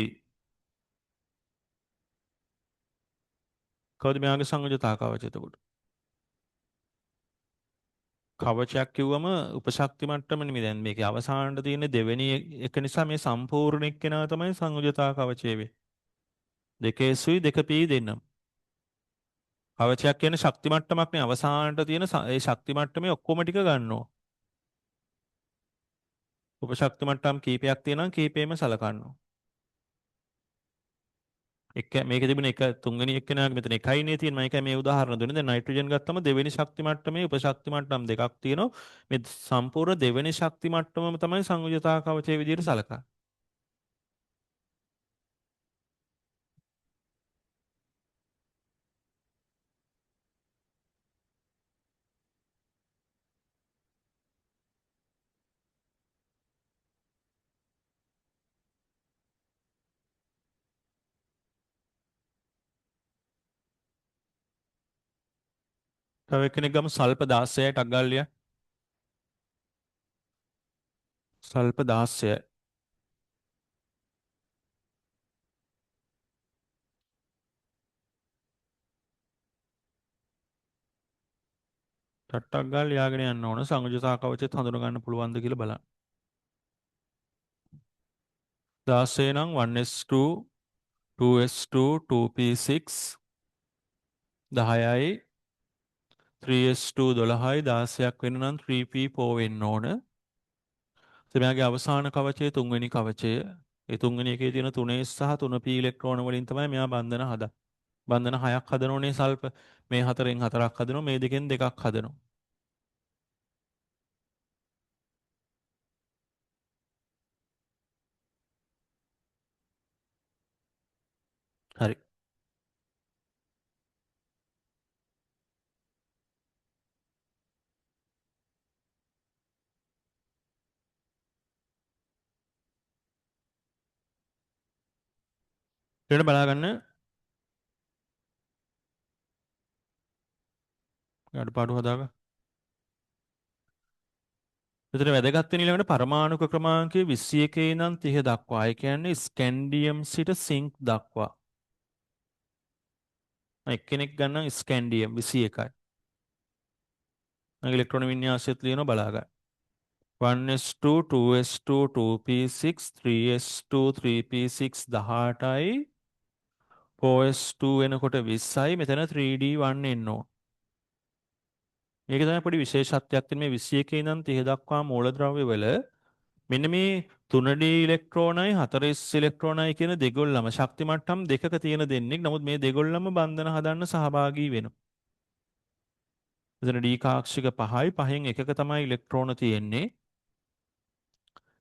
කවුද මෙයාගේ සංයුජතා කවචය එතකොට? කවචයක් කිව්වම උපශක්ති මට්ටම නෙමෙයි. දැන් මේකේ අවසානට තියෙන දෙවෙනි එක නිසා මේ සම්පූර්ණ එක්කෙනා තමයි සංයුජතා කවචය වෙන්නේ. දෙකේ සුයි දෙක පී දෙන්නම්. කවචයක් කියන්නේ ශක්ති මට්ටමක් නේ. අවසානට තියෙන ඒ ශක්ති මට්ටමේ ඔක්කොම ටික ගන්නවා. උපශක්ති මට්ටම් කීපයක් තියෙනවා කීපෙම සලකනවා. එක මේක තිබුණ එක තුන්වෙනි එක්කෙනාගේ මෙතන එකයිනේ තියෙන මම එකයි මේ උදාහරණ දුන්නේ. දැන් නයිට්‍රජන් ගත්තම දෙවෙනි ශක්ති මට්ටමේ උපශක්ති මට්ටම් දෙකක් තියෙනවා. මේ සම්පූර්ණ දෙවෙනි ශක්ති මට්ටමම තමයි සංයුජතා කවචයේ විදිහට සලකන්නේ. තව එක්කෙනෙක් ගමු සල්ප 16යි ටග්ගල්ලිය. සල්ප 16යි. ටට්ටක් ගාලා ලියාගෙන යන්න ඕන සංයුජතා කවචෙත් හඳුන ගන්න පුළුවන්ද කියලා බලන්න. 16 නම් 1s2 2s2 2p6 10යි 3s2 12යි 16ක් වෙන්න නම් 3p4 වෙන්න ඕන. මෙයාගේ අවසාන කවචය තුන්වෙනි කවචය. ඒ තුන්වෙනි එකේ තියෙන 3s සහ 3p ඉලෙක්ට්‍රෝන වලින් තමයි මෙයා බන්ධන හදන්නේ. බන්ධන 6ක් හදනෝනේ සල්ප. මේ හතරෙන් හතරක් හදනවා මේ දෙකෙන් දෙකක් හදනවා. හරි. ඊට බලාගන්න අඩපාඩු හදාගන්න. එතන වැදගත් වෙන ඊළඟට පරමාණුක ක්‍රමාංකය 21 ඉඳන් 30 දක්වා. ඒ කියන්නේ ස්කැන්ඩියම් සිට සින්ක් දක්වා. එක්කෙනෙක් ගන්න ස්කැන්ඩියම් 21යි. මගේ ඉලෙක්ට්‍රෝන වින්‍යාසයත් ලියනවා බලා ගන්න. 1s2 2s2 2p6 3s2 3p6 18යි 4s2 වෙනකොට 20යි මෙතන 3d1 එන්න ඕන. මේක තමයි පොඩි විශේෂත්වයක් තියෙන මේ 21 ඉඳන් 30 දක්වා මූලද්‍රව්‍ය වල මෙන්න මේ 3d ඉලෙක්ට්‍රෝනයි 4s ඉලෙක්ට්‍රෝනයි කියන දෙගොල්ලම ශක්ති මට්ටම් දෙකක තියෙන දෙන්නෙක්. නමුත් මේ දෙගොල්ලම බන්ධන හදන්න සහභාගී වෙනවා. එතන d කාක්ෂික 5යි 5න් එකක තමයි ඉලෙක්ට්‍රෝන තියෙන්නේ.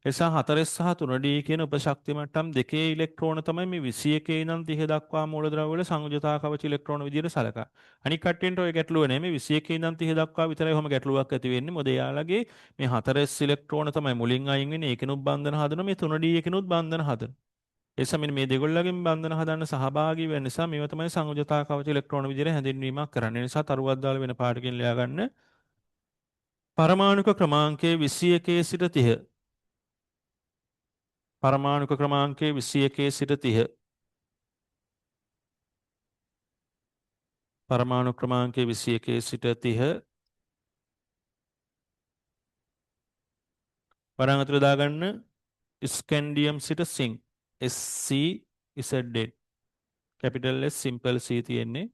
එසා 4s සහ 3d කියන උපශක්ති මට්ටම් දෙකේ ඉලෙක්ට්‍රෝන තමයි මේ 21 ඉඳන් 30 දක්වා මූලද්‍රව්‍ය වල සංයුජතා කවච ඉලෙක්ට්‍රෝන විදිහට සලකා. අනික් කට්ටියන්ට ඔය ගැටලුව නෑ. මේ 21 ඉඳන් 30 දක්වා විතරයි ඔහම ගැටලුවක් ඇති වෙන්නේ. මොකද එයාලගේ මේ 4s ඉලෙක්ට්‍රෝන තමයි මුලින් අයින් වෙන්නේ. ඒකිනුත් බන්ධන හදනවා. මේ 3d එකකිනුත් බන්ධන හදනවා. එසා මෙන්න මේ දෙගොල්ලගෙන් බන්ධන හදන්න සහභාගී වෙන නිසා මේව තමයි සංයුජතා කවච ඉලෙක්ට්‍රෝන විදිහට හැඳින්වීමක් කරන්නේ. ඒ නිසා තරුවක් දාලා වෙන පාඩකින් ලියා ගන්න. පරමාණුක ක්‍රමාංකයේ 21 සිට 30 පරමාණුක ක්‍රමාංකයේ 21 සිට 30 පරමාණු ක්‍රමාංකයේ 21 සිට 30 වරන් අතුර දාගන්න ස්කැන්ඩියම් සිට sync SC ZD capital S simple C තියෙන්නේ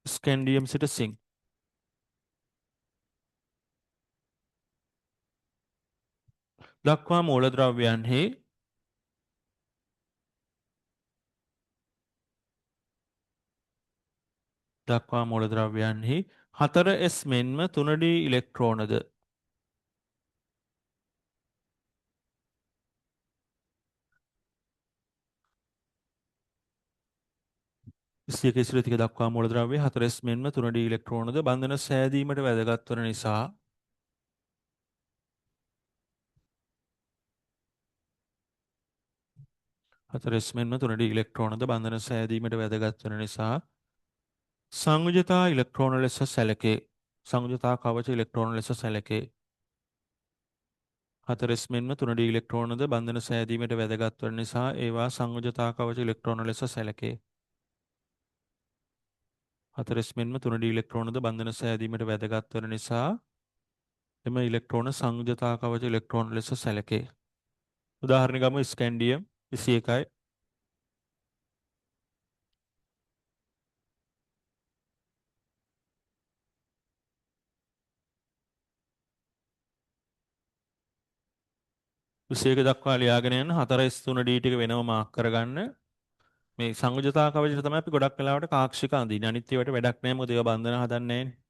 ස්කැන්ඩියම් සිට සිංක් දක්වා මූලද්‍රව්‍යයන්හි දක්වා මූලද්‍රව්‍යයන්හි 4s මෙන්ම 3d ඉලෙක්ට්‍රෝනද 21 සිට 30 දක්වා මූලද්‍රව්‍ය 4s මෙන්ම 3d ඉලෙක්ට්‍රෝනද බන්ධන සෑදීමට වැදගත් වන නිසා 4s මෙන්ම 3d ඉලෙක්ට්‍රෝනද බන්ධන සෑදීමට වැදගත් වන නිසා සංයුජතා ඉලෙක්ට්‍රෝන ලෙස සැලකේ. සංයුජතා කවච ඉලෙක්ට්‍රෝන ලෙස සැලකේ. 4s මෙන්ම 3d ඉලෙක්ට්‍රෝනද බන්ධන සෑදීමට වැදගත් වන නිසා ඒවා සංයුජතා කවච ඉලෙක්ට්‍රෝන ලෙස සැලකේ. 4s මෙන්ම 3d ඉලෙක්ට්‍රෝනද බන්ධන සෑදීමට වැදගත් වන නිසා එම ඉලෙක්ට්‍රෝන සංයුජතා කවච ඉලෙක්ට්‍රෝන ලෙස සැලකේ. උදාහරණ ගමු ස්කැන්ඩියම් 21යි විශේෂක දක්වා ලියාගෙන යන 4s3d ටික වෙනම මාක් කරගන්න. මේ සංයුජතා කවචයට තමයි අපි ගොඩක් වෙලාවට කාක්ෂික අඳින්නේ. අනිත් ඒවාට වැඩක් නැහැ මොකද ඒවා බන්ධන හදන්නේ නැහැ.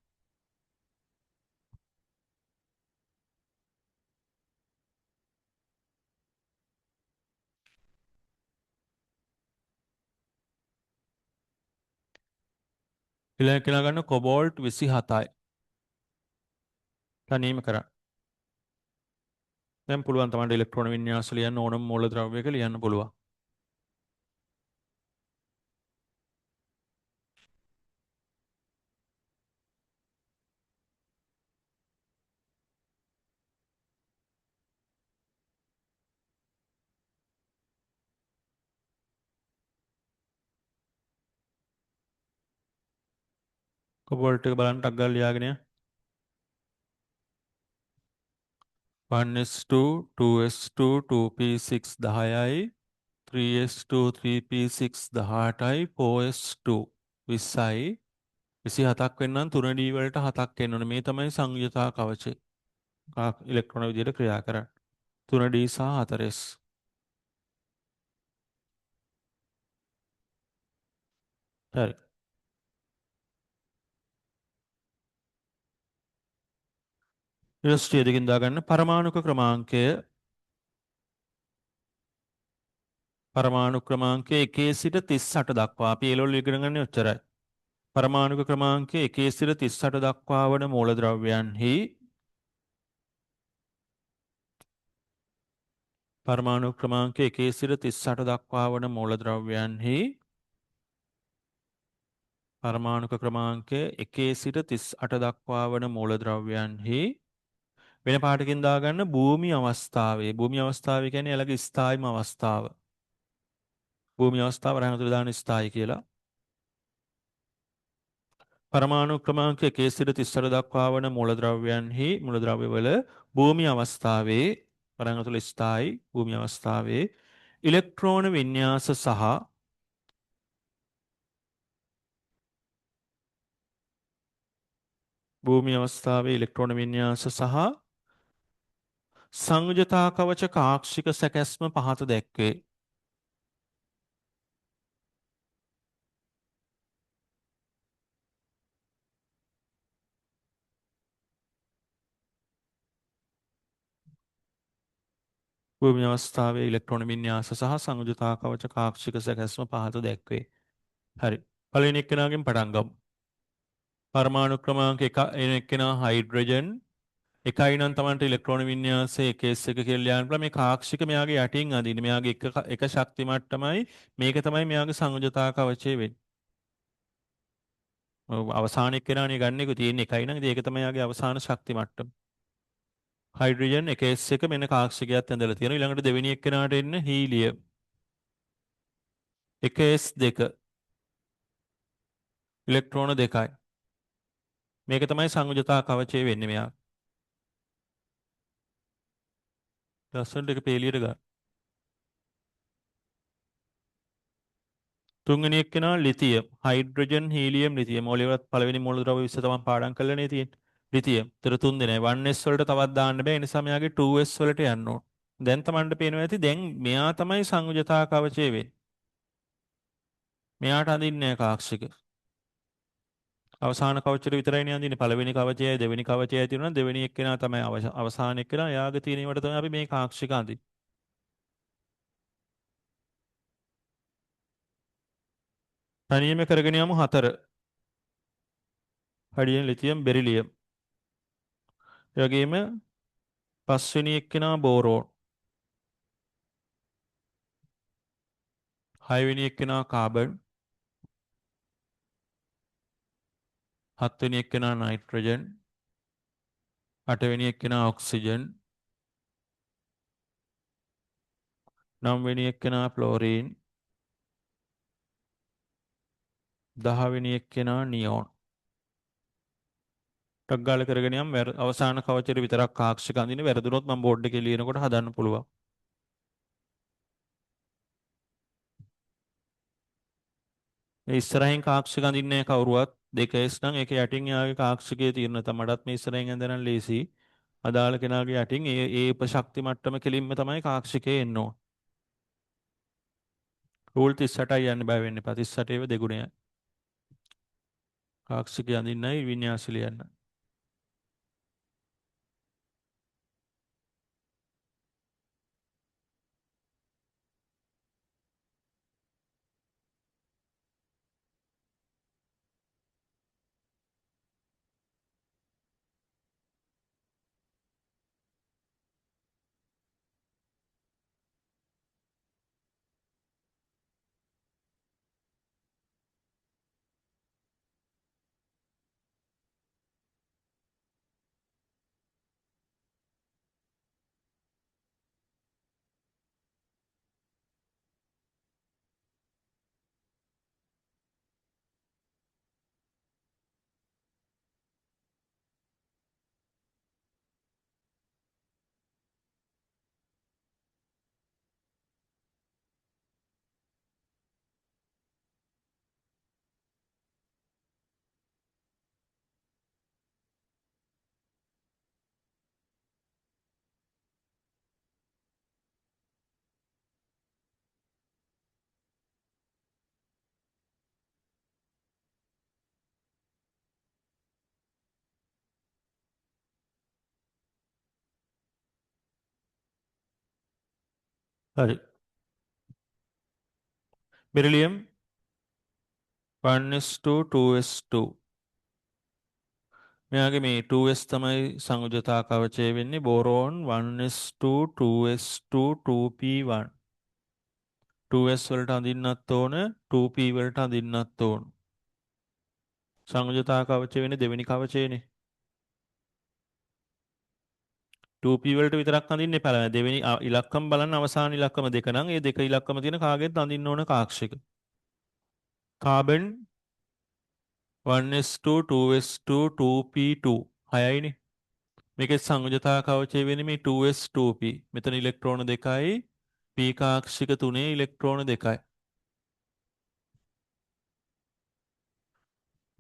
ඊළඟ කෙනා ගන්න කොබෝල්ට් 27යි. තනියම කරන්න. දැන් පුළුවන් තමයි ඉලෙක්ට්‍රෝන වින්‍යාස ලියන්න ඕනම මූලද්‍රව්‍යයක ලියන්න පුළුවන්. කොබෝල්ට් එක බලන්න ටක් ගාලා ලියාගෙන යන්න. 1s2 2s2 2p6 10යි 3s2 3p6 18යි 4s2 20යි 27ක් වෙන්නම් 3d වලට 7ක් එන්න ඕනේ. මේ තමයි සංයුජතා කවචය. ඉලෙක්ට්‍රෝන විදිහට ක්‍රියා කරන්නේ. 3d සහ 4s. හරි. ඊළඟ දෙකකින් දාගන්න පරමාණුක ක්‍රමාංකය පරමාණු ක්‍රමාංකය 1 සිට 38 දක්වා අපි ඒලවල ඉගෙන ගන්න ඔච්චරයි. පරමාණුක ක්‍රමාංකය 1 සිට 38 දක්වා වන මූලද්‍රව්‍යයන්හි පරමාණු ක්‍රමාංකය 1 සිට 38 දක්වා වන මූලද්‍රව්‍යයන්හි පරමාණුක ක්‍රමාංකය 1 සිට 38 දක්වා වන මූලද්‍රව්‍යයන්හි වෙන පාටකින් දාගන්න භූමි අවස්ථාවේ භූමි අවස්ථාවේ කියන්නේ යාළගේ ස්ථායිම අවස්ථාව. භූමි අවස්ථාව රහන තුල දාන ස්ථායි කියලා. පරමාණු ක්‍රමාංක 1 සිට 38 දක්වා වන මූලද්‍රව්‍යයන්හි මූලද්‍රව්‍යවල භූමි අවස්ථාවේ වරහන් තුල ස්ථායි භූමි අවස්ථාවේ ඉලෙක්ට්‍රෝන වින්‍යාස සහ භූමි අවස්ථාවේ ඉලෙක්ට්‍රෝන වින්‍යාස සහ සංයුජතා කවච කාක්ෂික සැකැස්ම පහත දැක්වේ. භූමි අවස්ථාවේ ඉලෙක්ට්‍රෝන වින්‍යාස සහ සංයුජතා කවච කාක්ෂික සැකැස්ම පහත දැක්වේ. හරි. පළවෙනි එක්කෙනාගෙන් පටන් ගමු. පරමාණු ක්‍රමාංක 1 එන එක්කෙනා හයිඩ්‍රජන් එකයි නම් Tamanට ඉලෙක්ට්‍රෝන වින්‍යාසයේ එකස් එක කියලා ලියන්න පුළුවන්. මේ කාක්ෂික මෙයාගේ යටින් අදින්න. මෙයාගේ එක ශක්ති මට්ටමයි මේක තමයි මෙයාගේ සංයුජතා කවචය වෙන්නේ. අවසාන එක්කෙනානේ ගන්න එක තියෙන්නේ එකයි නම් ඉතින් ඒක තමයි යාගේ අවසාන ශක්ති මට්ටම. හයිඩ්‍රජන් එකස් එක මෙන්න කාක්ෂිකයක් ඇඳලා තියෙනවා. ඊළඟට දෙවෙනි එක්කෙනාට එන්න හීලියම් එකස් දෙක ඉලෙක්ට්‍රෝන දෙකයි. මේක තමයි සංයුජතා කවචය වෙන්නේ මෙයා. ලස්සනට එක පේලියට ගන්න. තුන්වෙනි එක්කෙනා ලිතියම් හයිඩ්‍රජන් හීලියම් ලිතියම් ඔලිවරත් පළවෙනි මූලද්‍රව්‍ය විශ්ස තමයි පාඩම් කරලානේ තියෙන්නේ. ලිතියම්. ඒතර තුන් දෙනයි 1s වලට තවත් දාන්න බෑ. ඒ නිසා මෙයාගේ 2s වලට යන්න ඕන. දැන් තමන්ට පේනවා ඇති දැන් මෙයා තමයි සංයුජතා කවචය වෙන්නේ. මෙයාට අඳින්නේ නැහැ කාක්ෂික. අවසාන කවචයට විතරයි අඳින්නේ. පළවෙනි කවචයයි දෙවෙනි කවචයයි තියෙනවා. දෙවෙනි එක්කෙනා තමයි අවසාන එක්කෙනා. එයාගේ තියෙනවට තමයි අපි මේ කාක්ෂික අඳින්නේ. තනියම කරගෙන යමු 4. Hydrogen lithium beryllium. ඒ වගේම පස්වෙනි එක්කෙනා බෝරෝන්. හයවෙනි එක්කෙනා කාබන්. හත්වෙනි එක්කෙනා නයිට්‍රජන්. අටවෙනි එක්කෙනා ඔක්සිජන්. නවවෙනි එක්කෙනා ෆ්ලෝරීන්. දහවෙනි එක්කෙනා නියෝන්. ටක් ගාලා කරගෙන යම් අවසාන කවචයට විතරක් කාක්ෂික අඳින්න වැරදුනොත් මම බෝඩ් එකේ ලියනකොට හදන්න පුළුවන්. මේ ඉස්සරහින් කාක්ෂික අඳින්නේ කවුරුවත් දෙකස් නම් ඒක යටින් යාගේ කාක්ෂිකයේ තියෙන තමටත් මේ ඉස්සරහින් ඇඳනන් ලේසි. අදාළ කෙනාගේ යටින් ඒ උපශක්ති මට්ටම කෙලින්ම තමයි කාක්ෂිකේ එන්න ඕන. රූල් 38යි යන්න බය වෙන්න එපා. 38 ඒව දෙගුණයයි. කාක්ෂිකය අඳින්නයි වින්‍යාස ලියන්න. හරි. Beryllium 1s2 2s2. මෙයාගේ මේ 2s තමයි සංයුජතා කවචය වෙන්නේ. Boron 1s2 2s2 2p1. 2s වලට අඳින්නත් ඕන 2p වලට අඳින්නත් ඕන. සංයුජතා කවචය වෙන්නේ දෙවෙනි කවචයනේ. 2p වලට විතරක් අඳින්න එපා. දෙවෙනි ඉලක්කම බලන්න අවසාන ඉලක්කම දෙක නම් ඒ දෙක ඉලක්කම තියෙන කාගෙත් අඳින්න ඕන කාක්ෂික. Carbon 1s2 2s2 2p2 6යිනේ. මේකේ සංයුජතා කවචය වෙන්නේ මේ 2s2p. මෙතන ඉලෙක්ට්‍රෝන දෙකයි p කාක්ෂික තුනේ ඉලෙක්ට්‍රෝන දෙකයි.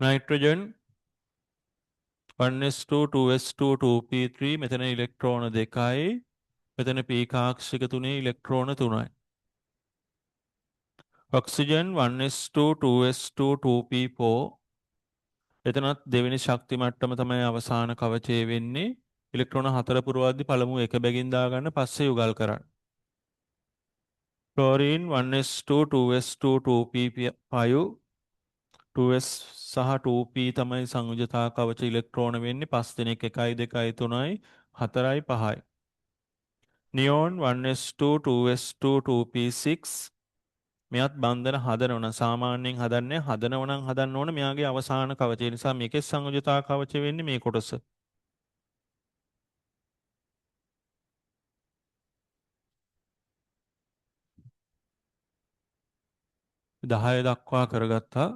නයිට්‍රජන් 1s2 2s2 2p3 මෙතන ඉලෙක්ට්‍රෝන දෙකයි. මෙතන p කාක්ෂික තුනේ ඉලෙක්ට්‍රෝන තුනයි. ඔක්සිජන් 1s2 2s2 2p4 එතනත් දෙවෙනි ශක්ති මට්ටම තමයි අවසාන කවචය වෙන්නේ. ඉලෙක්ට්‍රෝන 4 පුරවද්දි පළමුව එක බැගින් දාගන්න පස්සේ යුගල් කරන්න. Chlorine 1s2 2s2 2p5 2s සහ 2p තමයි සංයුජතා කවච ඉලෙක්ට්‍රෝන වෙන්නේ 5 දෙනෙක් 1යි 2යි 3යි 4යි 5යි. නියෝන් 1s2 2s2 2p6 මෙයත් බන්ධන හදනවනම් සාමාන්‍යයෙන් හදනවනම් හදන්න ඕන මෙයාගේ අවසාන කවචය නිසා මේකේ සංයුජතා කවචය වෙන්නේ මේ කොටස. 10 දක්වා කරගත්තා.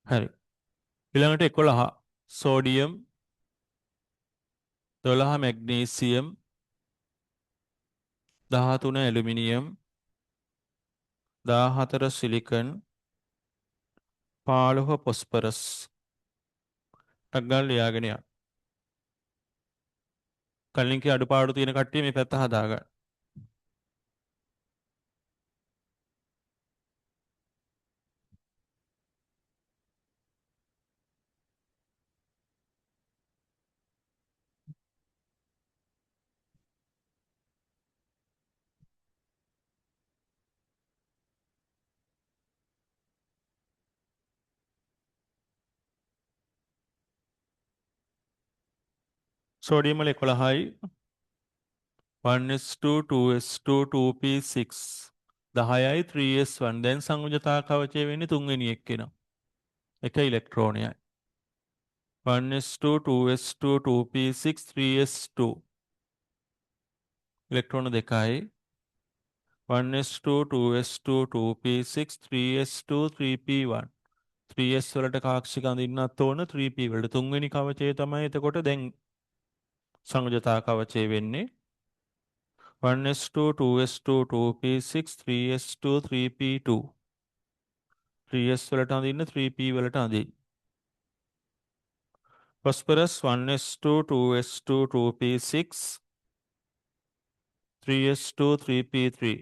හරි. ඊළඟට 11 sodium 12 magnesium 13 aluminium 14 silicon 15 phosphorus ටග්ගල් ලියාගෙන යන්න. කලින් කී අඩුපාඩු තියෙන කට්ටිය මේ පැත්ත හදාගන්න. සෝඩියම් වල 11යි 1s2 2s2 2p6 10යි 3s1 දැන් සංයුජතා කවචය වෙන්නේ තුන්වෙනි එක්කෙනා. එක ඉලෙක්ට්‍රෝනයයි. 1s2 2s2 2p6 3s2 ඉලෙක්ට්‍රෝන දෙකයි 1s2 2s2 2p6 3s2 3p1 3s වලට කාක්ෂික අඳින්නත් ඕන 3p වලට තුන්වෙනි කවචය තමයි එතකොට දැන් සංයුජතා කවචය වෙන්නේ 1s2 2s2 2p6 3s2 3p2 3s වලට අඳින්න 3p වලට අඳින්න. phosphorus 1s2 2s2 2p6 3s2 3p3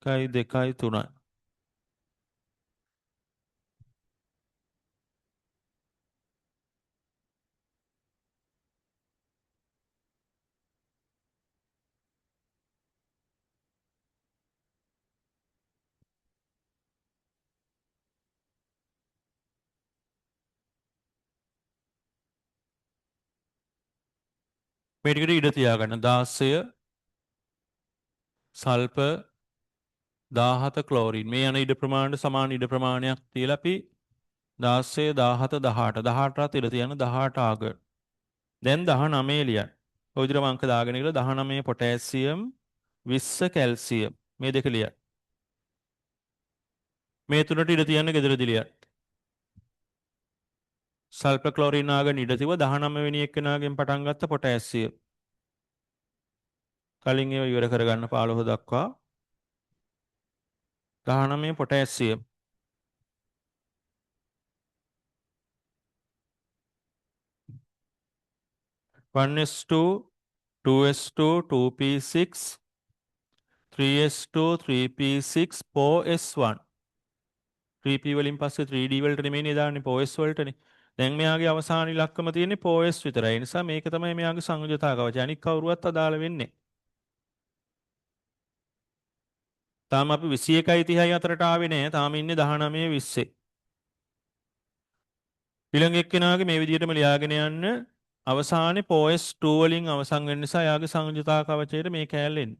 කයි 2යි 3යි. මේ ටිකට ඉඩ තියාගන්න 16 සල්පර් 17 ක්ලෝරින් මේ යන ඉඩ ප්‍රමාණයට සමාන ඉඩ ප්‍රමාණයක් තියලා අපි 16 17 18 18ට ඉඩ තියන 18 ආග. දැන් 19 ලියන්න. ඔය විදිහට අංක දාගෙන ඉල 19 පොටෑසියම් 20 කැල්සියම් මේ දෙක ලියන්න. මේ තුනට ඉඩ තියන්න ගෙදරදී ලියන්න. සල්ෆර් ක්ලෝරින් ආගන ඉඩ තිබ්බ 19 වෙනි එක්කෙනාගෙන් පටන් ගත්ත පොටෑසියම්. කලින් ඒවා ඉවර කරගන්න 15 දක්වා 19 potassium 1s2 2s2 2p6 3s2 3p6 4s1 3p වලින් පස්සේ 3d වලට නෙමෙයිනේ දාන්නේ 4s වලටනේ. දැන් මෙයාගේ අවසාන ඉලක්කම තියෙන්නේ 4s විතරයි. ඒ නිසා මේක තමයි මෙයාගේ සංයුජතා කවචය. අනික කවුරුවත් අදාළ වෙන්නේ. තාම අපි 21යි 30යි අතරට ආවේ නෑ. තාම ඉන්නේ 19 20. ඊළඟ එක්කෙනාගේ මේ විදිහටම ලියාගෙන යන්න අවසානයේ POS 2 වලින් අවසන් වෙන නිසා යාගේ සංයුතා කවචයට මේ කෑල්ල එන්නේ.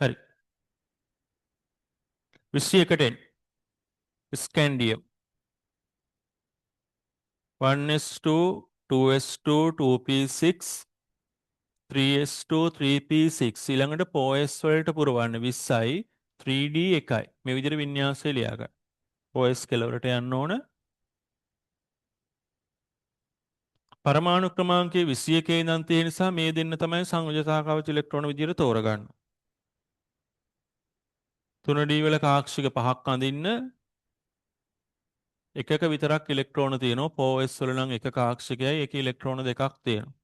හරි. 21ට එන්න. ස්කැන්ඩියම් 1s2 2s2 2p6 3s2 3p6 ඊළඟට POS වලට පුරවන්න 20යි 3D 1යි. මේ විදිහට වින්‍යාසය ලියා ගන්න. POS කෙලවරට යන්න ඕන. පරමාණු ක්‍රමාංකයේ 21 ඉඳන් තියෙන නිසා මේ දෙන්න තමයි සංයෝජතා කවච ඉලෙක්ට්‍රෝන විදිහට තෝරගන්න. 3D වල කාක්ෂික පහක් අඳින්න එකක විතරක් ඉලෙක්ට්‍රෝන තියෙනවා. POS වල නම් එක කාක්ෂිකයයි එක ඉලෙක්ට්‍රෝන දෙකක් තියෙනවා.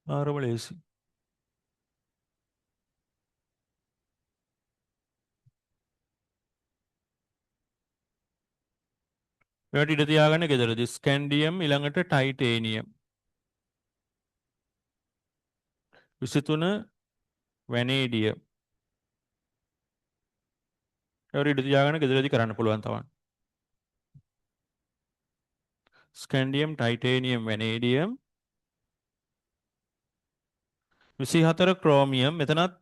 ආරම ලේසි. මේවට ඉඩ තියාගන්න ගෙදරදී ස්කැන්ඩියම් ඊළඟට ටයිටේනියම් 23 වැනේඩියම් ඒවට ඉඩ තියාගන්න ගෙදරදී කරන්න පුළුවන් තමයි. ස්කැන්ඩියම් ටයිටේනියම් වැනේඩියම් 24 ක්‍රෝමියම් මෙතනත්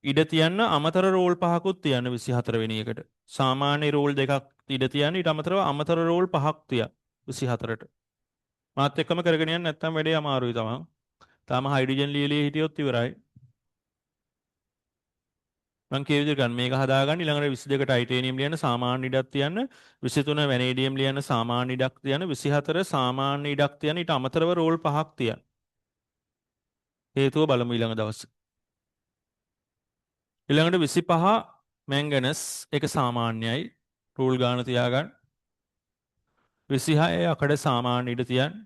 ඉඩ තියන්න අමතර රෝල් පහකුත් තියන්න 24 වෙනි එකට. සාමාන්‍ය රෝල් දෙකක් ඉඩ තියන්න ඊට අමතරව අමතර රෝල් පහක් තියන්න 24ට. මාත් එක්කම කරගෙන යන්න නැත්නම් වැඩේ අමාරුයි තමයි. තාම හයිඩ්‍රජන් ලියලිය හිටියොත් ඉවරයි. මං කිය විදිහට ගන්න මේක හදාගන්න ඊළඟට 22 ටයිටේනියම් ලියන්න සාමාන්‍ය ඉඩක් තියන්න 23 වැනේඩියම් ලියන්න සාමාන්‍ය ඉඩක් තියන්න 24 සාමාන්‍ය ඉඩක් තියන්න ඊට අමතරව රෝල් පහක් තියන්න. හේතුව බලමු ඊළඟ දවසේ. ඊළඟට 25 මැංගනස් එක සාමාන්‍යයි රූල් ගාන තියාගන්න. 26 අකඩ සාමාන්‍ය ඉඩ තියන්න.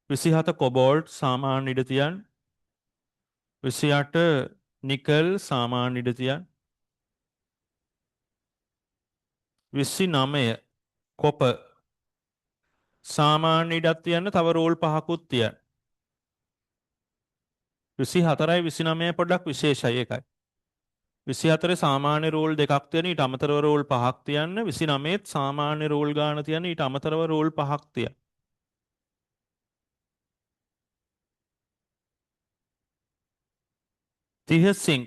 27 කොබෝල්ට් සාමාන්‍ය ඉඩ තියන්න. 28 නිකල් සාමාන්‍ය ඉඩ තියන්න. 29 කොප සාමාන්‍ය ඉඩක් තියන්න තව රෝල් පහකුත් තියන්න. 24යි 29 පොඩ්ඩක් විශේෂයි ඒකයි. 24 සාමාන්‍ය රෝල් දෙකක් තියන ඊට අමතරව රෝල් පහක් තියන්න 29ත් සාමාන්‍ය රෝල් ගාන තියන ඊට අමතරව රෝල් පහක් තියන්න. තිහසිං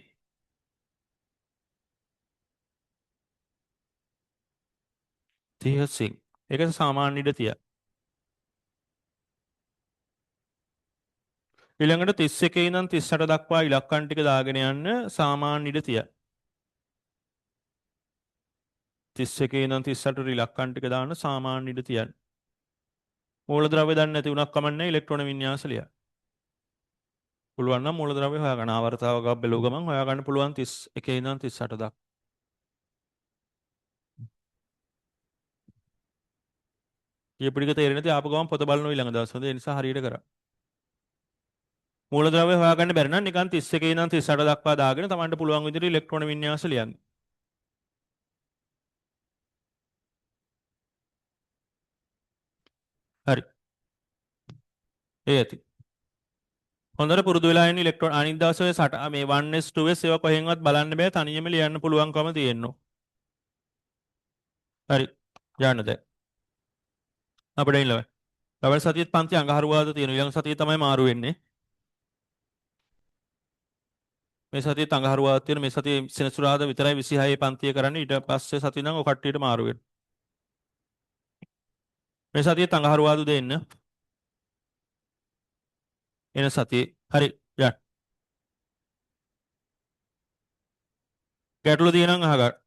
එක සාමාන්‍ය ඉඩ තිය. ඊළඟට 31 ඉඳන් 38 දක්වා ඉලක්කම් ටික දාගෙන යන්න සාමාන්‍ය ඉඩ තිය. 31 ඉඳන් 38 ඉලක්කම් ටික දාන්න සාමාන්‍ය ඉඩ තියන්න. මූලද්‍රව්‍ය දන්නේ නැති උනක් කමන්නේ ඉලෙක්ට්‍රෝන වින්‍යාස ලිය. පුළුවන් නම් මූලද්‍රව්‍ය හොයාගන්න ආවර්තාව ගාව බැලුව ගමන් හොයාගන්න පුළුවන් 31 ඉඳන් 38 දක්වා. ඊපිටික තේරෙන්නේ නැති ආපු ගමන් පොත බලනවා ඊළඟ දවස්වල ඒ නිසා හරියට කරා. මූලද්‍රව්‍ය හොයාගන්න බැරි නම් නිකන් 31 ඉඳන් 38 දක්වා දාගෙන Tamanට පුළුවන් විදිහට ඉලෙක්ට්‍රෝන වින්‍යාස ලියන්න. හරි. ඒ ඇති. හොඳට පුරුදු වෙලා ඉන්න ඉලෙක්ට්‍රෝන අනිත් දවසේ සට මේ 1s 2s ඒවා කොහෙන්වත් බලන්න බෑ තනියම ලියන්න පුළුවන්කම තියෙනවා. හරි. යන්න දැන්. අපිට ඉන්න ලබයි. ලබන සතියේත් පන්ති අඟහරුවාද තියෙනවා. ඊළඟ සතියේ තමයි මාරු වෙන්නේ. මේ සතියේ අඟහරුවාද තියෙන මේ සතියේ සෙනසුරාදා විතරයි 26 පන්තිය කරන්නේ. ඊට පස්සේ සතිය නම් ඔය කට්ටියට මාරු වෙනවා. මේ සතියේ අඟහරුවාද දෙන්න. එන සතියේ හරි යන්න. ගැටලු තියෙනම් අහගන්න.